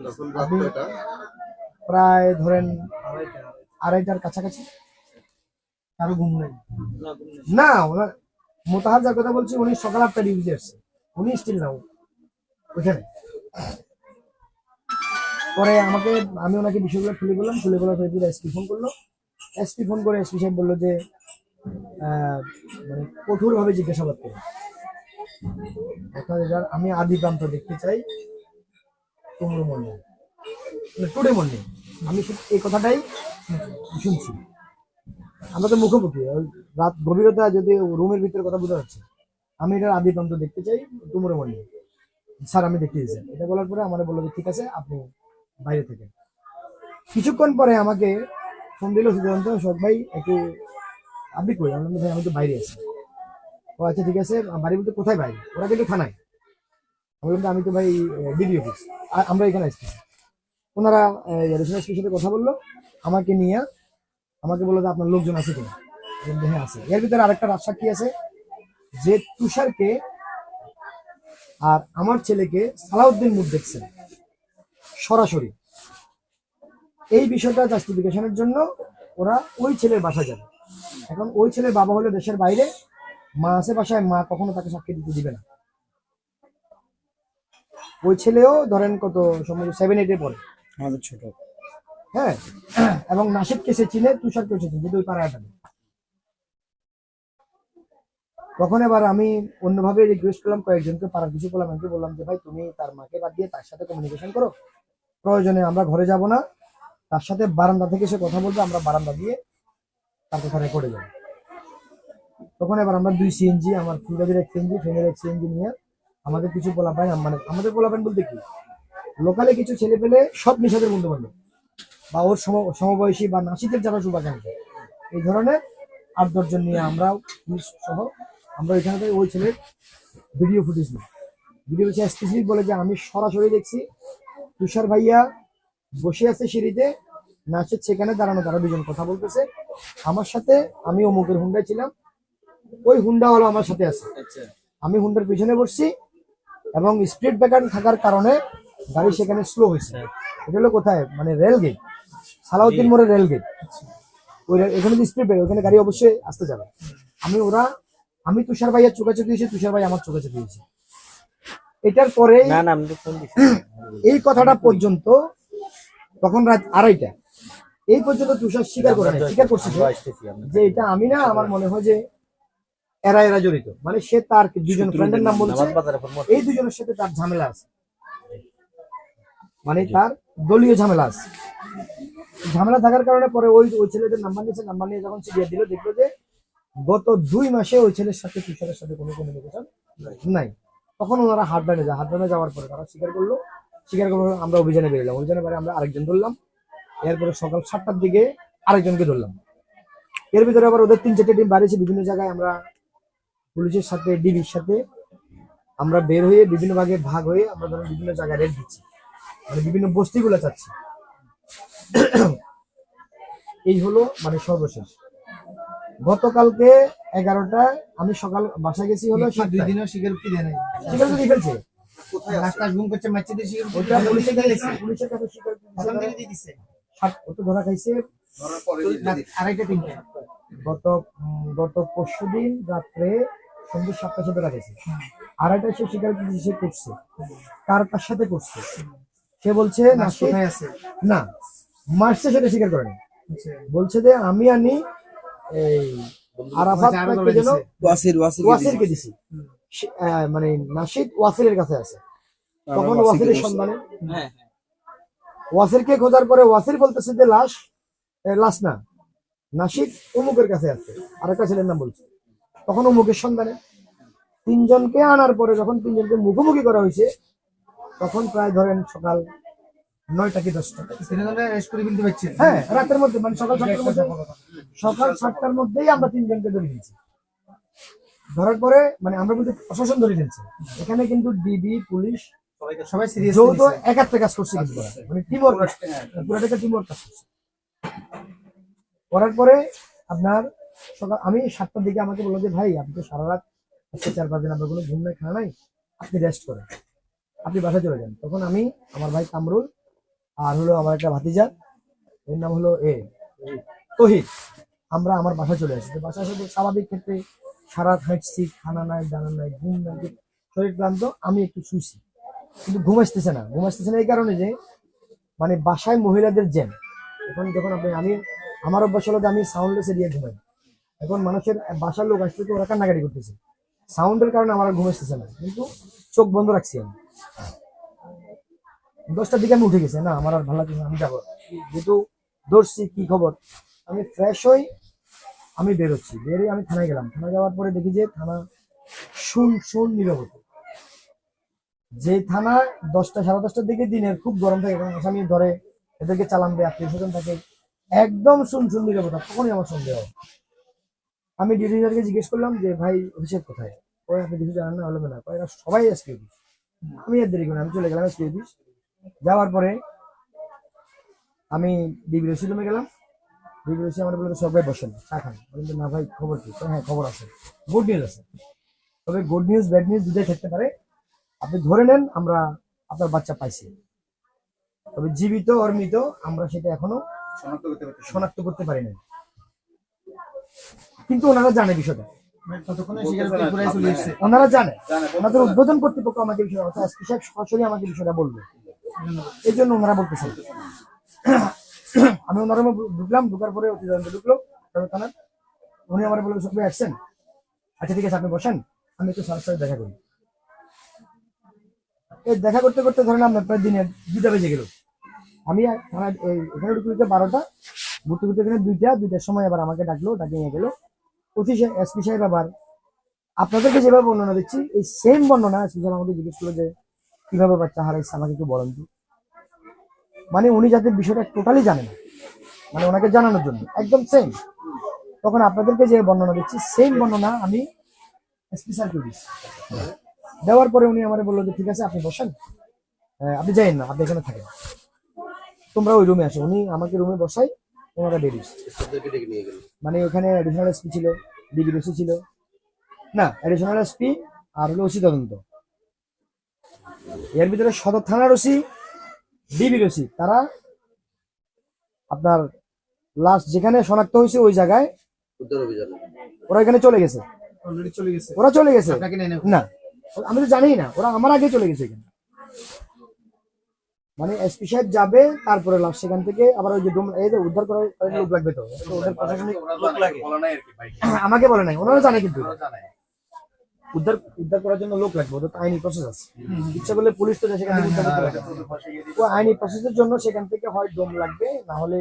তখন রাত কয়টা? প্রায় ধরেন 2:30টার কাছাকাছি। কারো ঘুম নেই না, ওনার মোতাহার যার কথা বলছি উনি সকাল 8টা ডিউটি আসছে, উনি স্টিল না ওইখানে। পরে আমি ওনাকে বিষয়গুলো খুলে বললাম, খুলে বলার পরে এসপি ফোন করলো। এসপি ফোন করে এসপি সাহেব বললো যে মানে কঠোরভাবে জিজ্ঞাসাবাদ করে, আমি আদি প্রান্ত দেখতে চাই তোমরা মনে টুডে মর্নিং। আমি এই কথাটাই শুনছি, আমরা তো মুখোমুখি, রাত গভীরতা যদি রুমের ভিতরে কথা বোঝা যাচ্ছে। আমি এটার আদি প্রান্ত দেখতে চাই তোমরা মর্নিং, স্যার আমি দেখতে দিয়েছি। এটা বলার পরে আমার বললো যে ঠিক আছে আপনি বাইরে থেকে। কিছুক্ষণ পরে আমাকে ফোন দিল সিদ্ধান্ত, শোক ভাই একটু আপনি কই? আমি বললাম ভাই আমি তো বাইরে আছি। ও আচ্ছা ঠিক আছে, বাড়ি বলতে কোথায় বাইরে? ওরা কিন্তু থানায়। আমি বললাম আমি তো ভাই ডিবি অফিস, আমরা এখানে আসছি। ওনারা অ্যাডিশনাল এসপির সাথে কথা বললো, আমাকে নিয়ে আমাকে বললো যে আপনার লোকজন আছে কিনা? হ্যাঁ আছে। এর ভিতরে আরেকটা রাজসাক্ষী আছে যে তুষারকে আর আমার ছেলেকে সালাউদ্দিন মুখ দেখছেন সরাসরি। এই বিষয়টা জাস্টিফিকেশনের জন্য ওরা ওই ছেলের বাসা যাবে। এখন ওই ছেলের বাবা হলো দেশের বাইরে, মা আছে বাসায়, মা কখনো তাকে সাক্ষী দিতে দিবে না। ওই ছেলেও ধরেন কত সম্ভবত 7-8 পড়ে, আমাদের ছোট। হ্যাঁ, এবং নাসিদকে সে চিনে, তুষারকে সে চিনে, যদি ওই পাড়ায় থাকে। তখন এবার আমি অন্যভাবে রিকোয়েস্ট করলাম কয়েকজনকে, পাড়ার কিছু বললাম, আমি বললাম যে ভাই তুমি তার মাকে বাদ দিয়ে তার সাথে কমিউনিকেশন করো, প্রয়োজনে আমরা ঘরে যাব না, তার সাথে বারান্দা থেকে সে কথা বলবে, আমরা বারান্দা দিয়ে তার কথা রেকর্ডে যাবো। তখন এবার আমরা 2 সিএনজি, আমার ফুলগাজীর 1 সিএনজি, ফেনের 1 সিএনজি নিয়ে আমাদের কিছু পোলাপান, মানে আমাদের পোলাপান বলতে কি লোকালে কিছু ছেলে পেলে সব নিষেধের বন্ধু বান্ধব বা ওর সমবয়সী বা নাসিকের যারা শুভাকাঙ্ক্ষী, এই ধরনের 8-10 জন নিয়ে আমরা পুলিশ সহ আমরা ওইখানে থেকে ওই ছেলের ভিডিও ফুটেজ নিই। ভিডিও স্পেসিফিক বলে যে আমি সরাসরি দেখছি তুষার ভাইয়া বসে আছে সিঁড়িতে, নাসিদ সেখানে দাঁড়ানো, তারা দুজন কথা বলতেছে আমার সাথে। আমি অমুকের হুন্ডায় ছিলাম, ওই হুন্ডা হলো আমার সাথে আছে, আমি হুন্ডার পিছনে বসছি এবং স্পিড ব্রেকার থাকার কারণে গাড়ি সেখানে স্লো হয়েছে। এটা হলো কোথায়, মানে রেল গেট, সালাউদ্দিন মোড়ের রেল গেট। ওই এখানে যে স্পিড ব্রেকার, ওখানে গাড়ি অবশ্যই আসতে যাবে। আমি তুষার ভাইয়ের চোখাচোখি হয়েছে, তুষার ভাই আমার চোখাচোখি হয়েছে। এটার পরে না না আমি তো ফোন দিছি এই কথাটা পর্যন্ত তখন রাত 2:30 এই পর্যন্ত তুষার স্বীকার করে নাই, স্বীকার করছে সে যে এটা আমি না, আমার মনে হয় যে এরা জড়িত। মানে সে তার দুজন ফ্রেন্ডের নাম বলছে, এই দুজনের সাথে তার ঝামেলা আছে, মানে তার দলীয় ঝামেলা আছে। ঝামেলা থাকার কারণে পরে ওই ওই ছেলেদের নাম্বার নিয়েছে, নাম্বার নিয়ে যখন সিরিয়া দিল, দেখলো যে গত 2 মাসে ওই ছেলের সাথে তুষারের সাথে কোনো কমিউনিকেশন নাই। তখন ওনারা হাটবানে যায়, হাটবানে যাওয়ার পরে তারা স্বীকার করলো আমরা অভিযানে বেরোলাম। অভিযানে বাইরে আমরা আরেকজন ধরলাম, এরপরে সকাল 7টার দিকে আরেকজনকে ধরলাম। এর ভিতরে আবার ওদের 3-4টে টিম বাড়িয়েছে বিভিন্ন জায়গায়। আমরা পুলিশের সাথে, ডিবির সাথে আমরা বের হয়ে বিভিন্ন ভাগে ভাগ হয়ে আমরা ধরুন বিভিন্ন জায়গায় রেড দিচ্ছি, মানে বিভিন্ন বস্তিগুলো চাচ্ছি। এই হলো মানে সর্বশেষ। গতকালকে 11টায় আমি সকাল বাসায় গেছি হলো 2 দিনও স্বীকারোক্তি দেয় নাই। স্বীকারোক্তি দিয়ে ফেলছে। রাস্তায় ঘুম করছে, মাইচিদের স্বীকারোক্তি ওটা পুলিশের পুলিশের কাছে স্বীকারোক্তি ফোন দিয়ে দিয়ে দিছে। ও তো ধরা খাইছে ধরার পরে রাত 2:30-3টা। গত পরশুদিন রাত্রে সন্ধ্যে 7টার সাথে রাখেছে। 2:30 সে স্বীকারোক্তি দিয়েছে, সে করছে। কার সাথে করছে সে বলছে না, লাশ কোথায় আছে? না মারছে সেটা স্বীকার করে না। আচ্ছা। বলছে যে আমি আনি এই আরাফাত আরো নাকি দৌড়ে যেন দিছে। ওয়াসিরকে দিছি। মানে নাশিদ ওয়াসিরের কাছে আছে। তখন ওয়াসিরের সন্ধানে হ্যাঁ ওয়াসিরকে খোঁজার পরে ওয়াসির বলতেছে যে লাশ না, নাশিদ অমুকের কাছে আছে, আরেকটা ছেলের নাম বলছে। তখন অমুকের সন্ধানে 3 জনকে আনার পরে যখন 3 জনকে মুখোমুখি করা হয়েছে, তখন প্রায় ধরেন সকাল 9টা কি 10টা। তিনজনে অ্যারেস্ট করে ফেলতে পারছেন? হ্যাঁ, রাতের মধ্যে, মানে সকাল 7টার মধ্যেই আমরা 3 জনকে ধরে নিয়েছি। ধরার পরে মানে আমরা কিন্তু প্রশাসন ধরে নিয়েছি। এখানে কিন্তু ডিবি, পুলিশ সবাই সিরিয়াস যৌথ একাত্রে কাজ করছে, কিন্তু মানে টিমওয়ার্ক, পুরোটা টিমওয়ার্ক কাজ করছে। করার পরে আপনার সকাল আমি 7টার দিকে আমাকে বললো যে ভাই আপনি তো সারা রাত আজকে 4-5 দিন আপনার কোনো ঘুম নাই, খাওয়া নাই, আপনি রেস্ট করেন, আপনি বাসায় চলে যান। তখন আমি, আমার ভাই কামরুল, আর হলো আমার একটা ভাতিজা, এর নাম হলো তহিদ, আমরা আমার বাসায় চলে আসি। বাসায় আসলে স্বাভাবিক ক্ষেত্রে সারা রাত হাঁটছি, খানা নাই, দানা নাই, ঘুম নাই, শরীর ক্লান্ত। আমি একটু শুইছি, কিন্তু ঘুম আসতেছে না এই কারণে যে মানে বাসায় মহিলাদের জ্যাম। এখন যখন আমার অভ্যাস হলো যে আমি সাউন্ডলেস এরিয়া ঘুমাই। এখন মানুষের বাসার লোক আসতে তো ওরা কান্নাকাটি করতেছে, সাউন্ডের কারণে আমার আর ঘুম আসতেছে না, কিন্তু চোখ বন্ধ রাখছি আমি। 10টার দিকে আমি উঠে গেছি, না আমার আর ভালো লাগছে না, আমি যাবো। যেহেতু ধরছি, কি খবর, আমি ফ্রেশ হই, আমি বেরোচ্ছি। বেরিয়ে আমি থানায় গেলাম। থানায় যাওয়ার পরে দেখি যে থানা শুন নীরবতা। যে থানা 10টা 10:30টার দিকে দিনের খুব গরম থাকে, কারণ আসামি ধরে, এদেরকে চালান দেয়, আত্মীয় স্বজন থাকে, একদম শুন নীরবতা। তখনই আমার সন্দেহ হয়। আমি ডিভিশনকে জিজ্ঞেস করলাম যে ভাই অভিষেক কোথায়? ওই আপনি কিছু জানেন না? হলো না, এরা সবাই এসপি অফিস। আমি এর দেরি করি, আমি চলে গেলাম এসপি অফিস। যাওয়ার পরে আমি ডিবিরসি রুমে গেলাম। ডিবিরসি আমার বললো সবাই বসেন, চা খান। বললাম না ভাই, খবর কি? হ্যাঁ খবর আছে, গুড নিউজ আছে। তবে গুড নিউজ ব্যাড নিউজ দুটাই থাকতে পারে। আপনি ধরে নেন আমরা আপনার বাচ্চা পাইছি, তবে জীবিত আর মৃত আমরা সেটা এখনো শনাক্ত করতে পারি না। কিন্তু ওনারা জানে বিষয়টা, ততক্ষণে স্বীকারোক্তি করে চলে এসেছে। ওনারা জানে, ওনাদের উদ্বোধন কর্তৃপক্ষ আমাকে বিষয়টা, অর্থাৎ এসপি সাহেব সরাসরি আমাকে বিষয়টা বলবে, এই জন্য ওনারা বলতেছেন। আমি ওনার ঢুকলাম, ঢুকার পরে অতিরিক্ত ঢুকলো থানার। উনি আমার বললো সবাই আসছেন, আচ্ছা ঠিক আছে আপনি বসেন, আমি একটু স্যারের সাথে দেখা করি। এই দেখা করতে করতে ধরেন আপনার প্রায় দিনের 2টা বেজে গেল। আমি থানায় এখানে ঢুকতে 12টা, ঘুরতে ঘুরতে এখানে 2টার সময় আবার আমাকে ডাকলো, ডাকে নিয়ে গেল এসপি সাহেব। আবার আপনাদেরকে যেভাবে বর্ণনা দিচ্ছি, এই সেম বর্ণনা এসপি সাহেব আমাকে জিজ্ঞেস করলো যে কিভাবে বাচ্চা হারাইছে, আমাকে একটু বলেন তো। মানে উনি যাদের বিষয়টা টোটালি জানেন, মানে ওনাকে জানানোর জন্য একদম সেম। তখন আপনাদেরকে যে বর্ণনা দিচ্ছি, সেম বর্ণনা আমি এসপি স্যারকে দিচ্ছি। দেওয়ার পরে উনি আমার বললো যে ঠিক আছে আপনি বসেন, আপনি যাইন না, আপনি এখানে থাকেন, তোমরা ওই রুমে আসো। উনি আমাকে রুমে বসাই, ওনারা বেরিয়েছে। মানে ওখানে অ্যাডিশনাল এসপি ছিল, ডিবিরসি ছিল, না অ্যাডিশনাল এসপি আর হলো ওসি তদন্ত, এর ভিতরে সদর থানার ওসি, ডিবিরসি, তারা আপনার লাস্ট যেখানে শনাক্ত হয়েছে ওই জায়গায় ওরা এখানে চলে গেছে, অলরেডি চলে গেছে। ওরা চলে গেছে আপনাকে নেয় না? না, আমি তো জানি না, ওরা আমার আগে চলে গেছে এখানে। মানে এসপি সাহেব যাবে, তারপরে লাশ সেখান থেকে আবার ওই যে এই যে উদ্ধার করার লোক লাগবে, তো ওদের প্রশাসনিক আমাকে বলে নাই, ওনারা জানে কিন্তু উদ্ধার উদ্ধার করার জন্য লোক লাগবে, ওদের তো আইনি প্রসেস আছে। ইচ্ছা করলে পুলিশ তো সেখান থেকে উদ্ধার করতে পারে। ও আইনি প্রসেসের জন্য সেখান থেকে হয় ডোম লাগবে, না হলে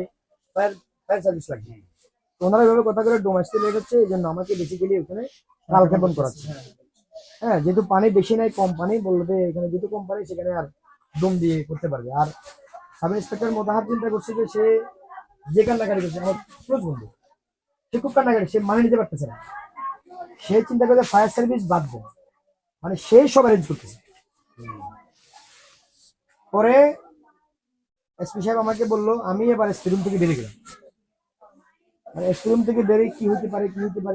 ফায়ার ফায়ার সার্ভিস লাগবে। তো ওনারা এভাবে কথা করে ডোম আসতে লেট হচ্ছে, এই জন্য আমাকে বেসিক্যালি ওখানে কালক্ষেপণ করাচ্ছে। হ্যাঁ, যেহেতু পানি বেশি নাই, কম পানি বলবে এখানে, যেহেতু কম পানি সেখানে আর ডোম দিয়ে করতে পারবে। আর সাব ইন্সপেক্টর মোতাহার চিন্তা করছে যে সে যে কান্নাকারি করছে আমার ক্লোজ বন্ধু, সে খুব কান্নাকারি, সে মানে নিতে পারতেছে না। সে চিন্তা করে ফায়ার সার্ভিস বাদ দেয়, মানে সে সব অ্যারেঞ্জ করতেছে। পরে এসপি সাহেব আমাকে বললো, আমি এবার এসপি রুম থেকে বেরিয়ে গেলাম। মানে এসপি রুম থেকে বেরিয়ে কি হতে পারে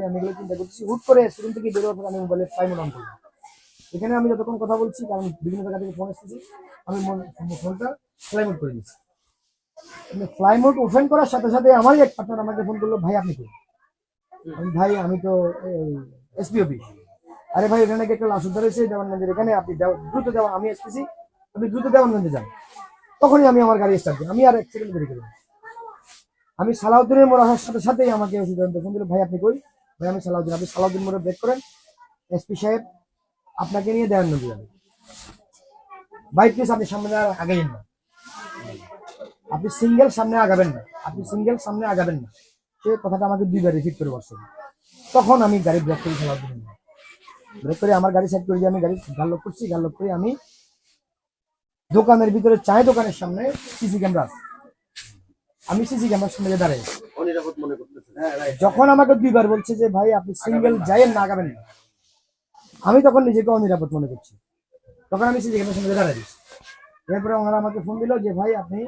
আমি এগুলো চিন্তা করছি। হুট করে এসপি রুম থেকে বেরোয়ার পর আমি মোবাইলে ফ্লাইট অন করলাম। এখানে আমি যতক্ষণ কথা বলছি, কারণ বিভিন্ন জায়গা থেকে ফোন আসতেছি, আমি ফোনটা ফ্লাই মোড করে দিচ্ছি। ফ্লাই মোড ওপেন করার সাথে সাথে আমারই এক পার্টনার আমাকে ফোন করলো, ভাই আপনি কি? ভাই আমি তো এসপি অফিস। আরে ভাই এখানে একটা লাশ উদ্ধার হয়েছে দেওয়ানগঞ্জের, এখানে আপনি দ্রুত দেওয়া, আমি এসতেছি, আপনি দ্রুত দেওয়ানগঞ্জে যান। তখনই আমি আমার গাড়ি স্টার্ট দিই, আমি আর এক সেকেন্ড দেরি করি না। আমি সালাউদ্দিনের মোড় আসার সাথে সাথেই আমাকে ফোন দিল, ভাই আপনি কই? ভাই আমি সালাউদ্দিন। আপনি সালাউদ্দিন মোড়ে ব্রেক করেন, এসপি সাহেব আপনাকে নিয়ে দেওয়ানগঞ্জে যাবে। ভাই প্লিজ আপনি সামনে আগাইন না, আপনি সিঙ্গেল সামনে আগাবেন না, আপনি সিঙ্গেল সামনে আগাবেন না। সে কথাটা আমাকে দুইবার রিপিট করে বসছে। তখন আমি গাড়ি ব্রেক করে সালাউদ্দিন ব্রেক করে আমার গাড়ি সাইড করে দিয়ে আমি গাড়ি গাল্লক করছি। গাল্লক করে আমি দোকানের ভিতরে, চায় দোকানের সামনে সিসি ক্যামেরা আছে, আমি সিসি ক্যামেরার সামনে দাঁড়াই। অনিরাপদ মনে করতেছেন? যখন আমাকে দুইবার বলছে যে ভাই আপনি সিঙ্গেল যাইয়েন না, আগাবেন না, আমি তখন নিজেকে অনিরাপদ মনে করছি। তখন আমি সিসি ক্যামেরার সামনে দাঁড়াই দিচ্ছি। এরপরে ওনারা আমাকে ফোন দিল যে ভাই আপনি,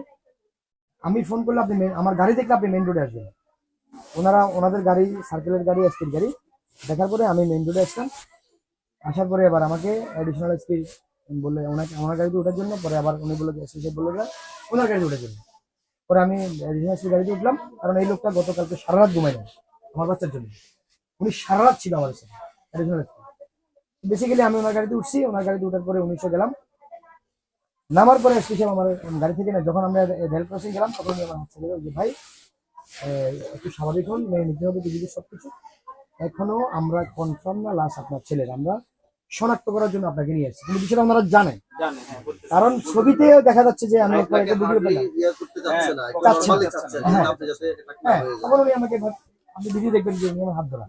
আমি ফোন করলে আপনি আমার গাড়ি দেখলে আপনি মেইন রোডে আসবেন। ওনাদের গাড়ি, সার্কেলের গাড়ি, এসপির গাড়ি দেখার পরে আমি মেইন রোডে আসলাম। আসার পরে এবার আমাকে অ্যাডিশনাল এসপি বললে ওনার গাড়িতে ওঠার জন্য। পরে আবার উনি বললো এসপি সাহেব বললো যে ওনার গাড়িতে ওঠার জন্য। পরে আমি অ্যাডিশনাল এসপি গাড়িতে উঠলাম, কারণ এই লোকটা গতকালকে সারা রাত ঘুমাই না আমার বাচ্চার জন্য। উনি সারা রাত ছিল আমার সাথে অ্যাডিশনাল এসপি। বেসিক্যালি আমি ওনার গাড়িতে উঠছি, ওনার গাড়িতে ওঠার পরে 1900 গেলাম। নামার পরে এসপি সাহেব আমার গাড়ি থেকে না, যখন আমরা রেল ক্রসিং গেলাম তখন আমার হাত ছেড়ে যে ভাই একটু স্বাভাবিক হন, মেনে নিতে হবে কিছু সবকিছু। এখনো আমরা কনফার্ম না লাশ আপনার ছেলের, আমরা শনাক্ত করার জন্য আপনাকে নিয়ে আসছি। কিন্তু বিষয়টা ওনারা জানেন, কারণ ছবিতে দেখা যাচ্ছে যে আমি একটা ভিডিও পেলাম। হ্যাঁ, তখন উনি আমাকে, আপনি ভিডিও দেখবেন যে আমার হাত ধরা,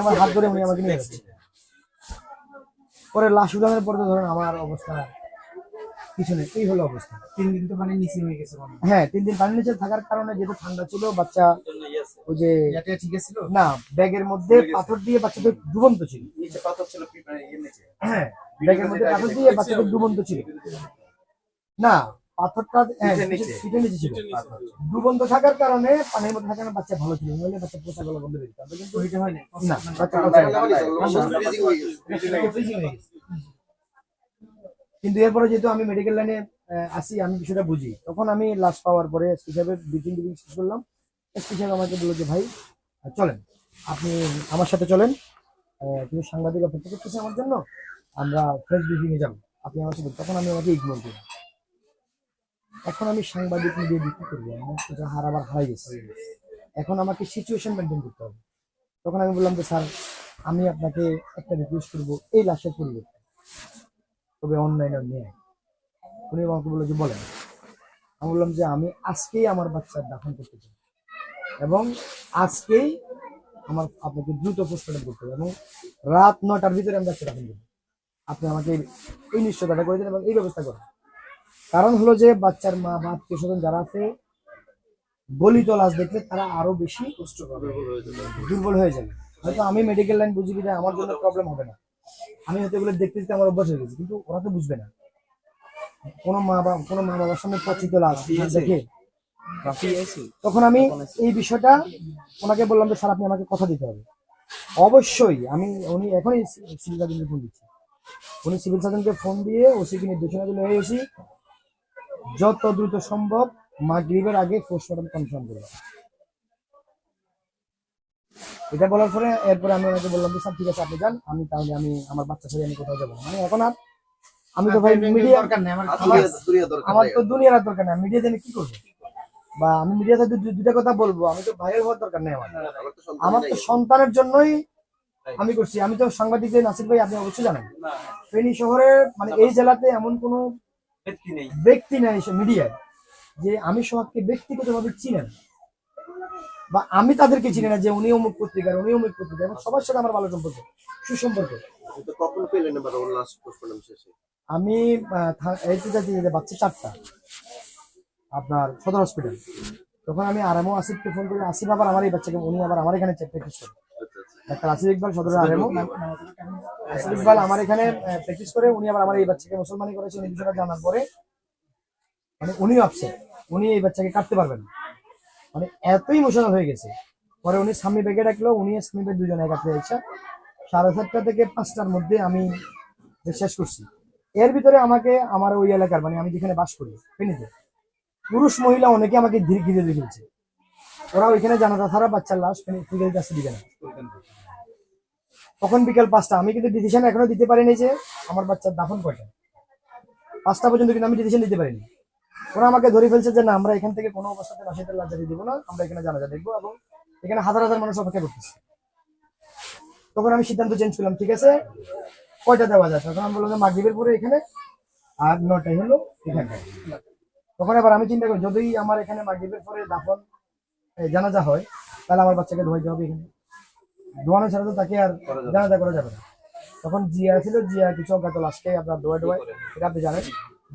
আমার হাত ধরে উনি আমাকে নিয়ে যাচ্ছে। পরে লাশ উঠানোর পরে তো ধরেন আমার অবস্থা কিছু নেই, এই হলো অবস্থা। 3 দিন তো মানে নিচে হয়ে গেছে মনে হয়। হ্যাঁ, 3 দিন পানির নিচে থাকার কারণে যেহেতু ঠান্ডা ছিল, বাচ্চা ওই যে এটা ঠিক ছিল না, ব্যাগের মধ্যে পাথর দিয়ে বাচ্চাদের ডুবন্ত ছিল। নিচে পাথর ছিল, নিচে হ্যাঁ, ব্যাগের মধ্যে পাথর দিয়ে বাচ্চাদের ডুবন্ত ছিল। না, পাথরটা সিটের নিচে ছিল। ডুবন্ত থাকার কারণে, পানির মধ্যে থাকার কারণে বাচ্চা ভালো ছিল, নইলে বাচ্চা পোষা গলা বন্ধ হয়ে যেত। কিন্তু ওইটা হয় না, বাচ্চা কিন্তু এরপরে যেহেতু আমি মেডিকেল লাইনে আসি, আমি বিষয়টা বুঝি। তখন আমি লাশ পাওয়ার পরে এসপি সাহেবের ব্রিফিং শেষ করলাম। এসপি সাহেব আমাকে বললো যে ভাই চলেন, আপনি আমার সাথে চলেন, তুমি সাংবাদিক অপেক্ষা করতেছে আমার জন্য, আমরা ফ্রেশ ব্রিফিং এ যাবো, আপনি আমার সাথে। তখন আমি আমাকে ইগনোর করি। এখন আমি সাংবাদিক মিডিয়া বিক্রি করবো, আমার আবার হারাই গেছে। এখন আমাকে সিচুয়েশন মেনটেন করতে হবে। তখন আমি বললাম যে স্যার, আমি আপনাকে একটা রিকোয়েস্ট করবো, এই লাশের পরিবর্তে তবে অনলাইনে নিয়ে। উনি আমাকে বললো যে বলেন। আমি বললাম যে আমি আজকেই আমার বাচ্চার দাফন করতে চাই, এবং আজকেই আমার আপনাকে দ্রুত পোস্টমর্টম করতে হবে, এবং রাত 9টার ভিতরে আমি বাচ্চা দাফন করবো। আপনি আমাকে এই নিশ্চয়তাটা করে দিন এবং এই ব্যবস্থা করেন। কারণ হলো যে বাচ্চার মা বা আত্মীয় স্বজন যারা আছে, গলিত লাশ দেখলে তারা আরো বেশি দুর্বল হয়ে যাবে। হয়তো আমি মেডিকেল লাইন বুঝি কিনা আমার জন্য প্রবলেম হবে না, আমি হয়তো এগুলো দেখতে দেখতে আমার অভ্যাস হয়ে গেছে, কিন্তু ওরা তো বুঝবে না। কোনো মা বাবার সামনে পচিত লাশ দেখে, তখন আমি এই বিষয়টা ওনাকে বললাম যে স্যার আপনি আমাকে কথা দিতে হবে অবশ্যই। উনি এখনই সিভিল সার্জনকে ফোন দিচ্ছি, উনি সিভিল সার্জনকে ফোন দিয়ে ওসিকে নির্দেশনা দিলে হয়েছি যত দ্রুত সম্ভব মাগরিবের আগে পোস্টমর্টম কনফার্ম করবে। এটা বলার পরে এরপরে আমি ওনাকে বললাম যে স্যার ঠিক আছে আপনি যান, আমি তাহলে আমি আমার বাচ্চা ছেড়ে আমি কোথাও যাবো না। মানে এখন আর আমি তো ভাই মিডিয়া দরকার নেই আমার দুনিয়া দরকার আমার নেই। তো দুনিয়ার আর দরকার নেই, মিডিয়াতে আমি কি করবো, বা আমি মিডিয়াতে দুটা কথা বলবো, আমি তো ভাইয়ের হওয়ার দরকার নেই আমার। আমার তো সন্তান আমার নাই। তো সন্তানের জন্যই আমি করছি। আমি তো সাংবাদিক যে নাসির ভাই আপনি অবশ্যই জানেন, ফেনী শহরে মানে এই জেলাতে এমন কোনো ব্যক্তি নেই। ব্যক্তি নাই মিডিয়ায় যে আমি সোহাগকে ব্যক্তিগতভাবে চিনি না, বা আমি তাদেরকে চিনি না যে উনি অমুক পত্রিকার, উনি অমুক পত্রিকার, এবং সবার সাথে আমার ভালো সম্পর্ক, সুসম্পর্ক। কিন্তু কখন পেলেন এবার ওর লাস্ট পোস্টমর্টম শেষে? আমি এইতে যাচ্ছি বাচ্চা 4টা আপনার সদর হসপিটাল। তখন আমি আরএমও আসিফকে ফোন করি, আসিফ আবার আমার এই বাচ্চাকে, উনি আবার আমার এখানে প্র্যাকটিস করে, আচ্ছা আচ্ছা। ডাক্তার আসিফ ইকবাল সদরের আরএমও আসিফ ইকবাল আমার এখানে প্র্যাকটিস করে, উনি আবার আমার এই বাচ্চাকে মুসলমানি করেছেন। এই বিষয়টা জানার পরে মানে উনিও আপসেট, উনি এই বাচ্চাকে কাটতে পারবেন না, মানে এতই ইমোশনাল হয়ে গেছে। পরে উনি স্বামী বেগে ডাকলো, উনি স্বামী বেগ দুজনে একাত্রে ইচ্ছা 7:30 থেকে 5টার মধ্যে আমি শেষ করছি। এর ভিতরে আমাকে আমার ওই এলাকার মানে আমি যেখানে বাস করি ফেনীতে, পুরুষ মহিলা অনেকে আমাকে ঘিরে রেখেছে। ওরা ওইখানে জানাজা ছাড়া বাচ্চার লাশ ফিরে কাছে দিবে না। তখন বিকেল 5টা, আমি কিন্তু ডিসিশন এখনো দিতে পারিনি যে আমার বাচ্চার দাফন কয়টা, 5টা পর্যন্ত কিন্তু আমি ডিসিশন দিতে পারিনি। ওরা আমাকে ধরে ফেলছে যে না আমরা এখান থেকে কোনো অবস্থাতে লাশের লাজারি দিব না, আমরা এখানে জানাজা দেখবো, এবং এখানে হাজার হাজার মানুষ অপেক্ষা করতেছে। তখন আমি সিদ্ধান্ত চেঞ্জ করলাম, ঠিক আছে কয়টা দেওয়া যায়। তখন আমি বললাম যে মাগরিবের পরে এখানে, আর 9টায় হলো এখানে। তখন এবার আমি চিন্তা করি যদি আমার এখানে মাগরিবের পরে দাফন জানাজা হয়, তাহলে আমার বাচ্চাকে ধোয়াইতে হবে এখানে, ধোয়ানো ছাড়া তো তাকে আর জানাজা করা যাবে না। তখন জিয়া ছিল, জিয়া কিছু অজ্ঞাত লাশকে আপনার ধোয়াই, এটা আপনি জানেন,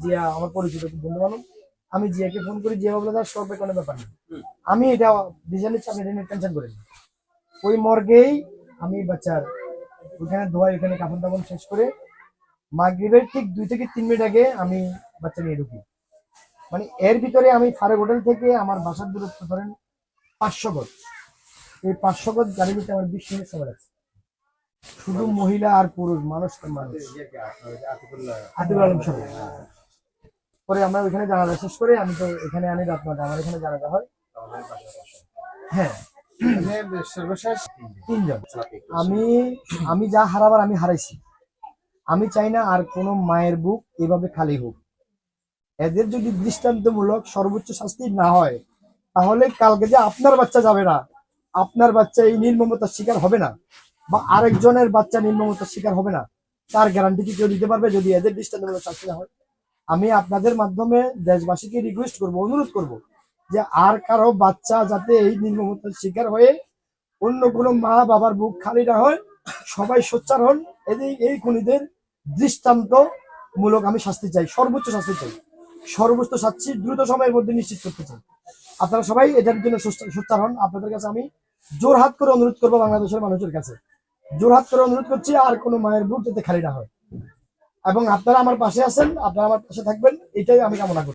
জিয়া আমার পরিচিত খুব বন্ধু বান্ধব। আমি জিয়াকে ফোন করি, জিয়া বলে তার সব কোনো ব্যাপার নেই, আমি এটা ডিসিশন নিচ্ছি, আপনি এটা নিয়ে টেনশন করেন। ওই মর্গেই আমি বাচ্চার ওইখানে ধোয়াই, ওইখানে কাফন টাফন শেষ করে মাগরিবের ঠিক 2 থেকে 3 মিনিট আগে আমি বাচ্চা নিয়ে ঢুকি। মানে এর ভিতরে আমি ফারেক হোটেল থেকে আমার বাসার দূরত্ব ধরেন 500 গজ। এই 500 গজ গাড়ির ভিতরে আমার 20 মিনিট সময় লাগছে, শুধু মহিলা আর পুরুষ, মানুষ তো মানুষ। আতিকুল আলম সহ। পরে আমরা ওইখানে জানাজা শেষ করে আমি তো এখানে আনি রাত 9টা, আমার এখানে জানাজা হয়। হ্যাঁ সর্বশেষ 3 জন। আমি যা হারাবার আমি হারাইছি। আমি চাই না আর কোনো মায়ের বুক এভাবে খালি হোক। এদের যদি দৃষ্টান্তমূলক সর্বোচ্চ শাস্তি না হয়, তাহলে কালকে যে আপনার বাচ্চা যাবে না, আপনার বাচ্চা এই নির্মমতার শিকার হবে না, বা আরেকজনের বাচ্চা নির্মমতার শিকার হবে না, তার গ্যারান্টি কি কেউ দিতে পারবে যদি এদের দৃষ্টান্তমূলক শাস্তি না হয়? আমি আপনাদের মাধ্যমে দেশবাসীকে রিকোয়েস্ট করব, অনুরোধ করব যে আর কারো বাচ্চা যাতে এই নির্মমতার শিকার হয়ে অন্য কোনো মা বাবার বুক খালি না হয়, সবাই সোচ্চার হন। এই খুনিদের দৃষ্টান্তমূলক আমি শাস্তি চাই, সর্বোচ্চ শাস্তি চাই, সর্বোচ্চ শাস্তি দ্রুত সময়ের মধ্যে নিশ্চিত করতে চাই। আপনারা সবাই এটার জন্য সোচ্চার হন। আপনাদের কাছে আমি জোর হাত করে অনুরোধ করবো, বাংলাদেশের মানুষের কাছে জোর হাত করে অনুরোধ করছি, আর কোনো মায়ের বুক যাতে খালি না হয়। এবং আপনারা আমার পাশে আছেন, আপনারা আমার পাশে থাকবেন, এটাই আমি কামনা করি।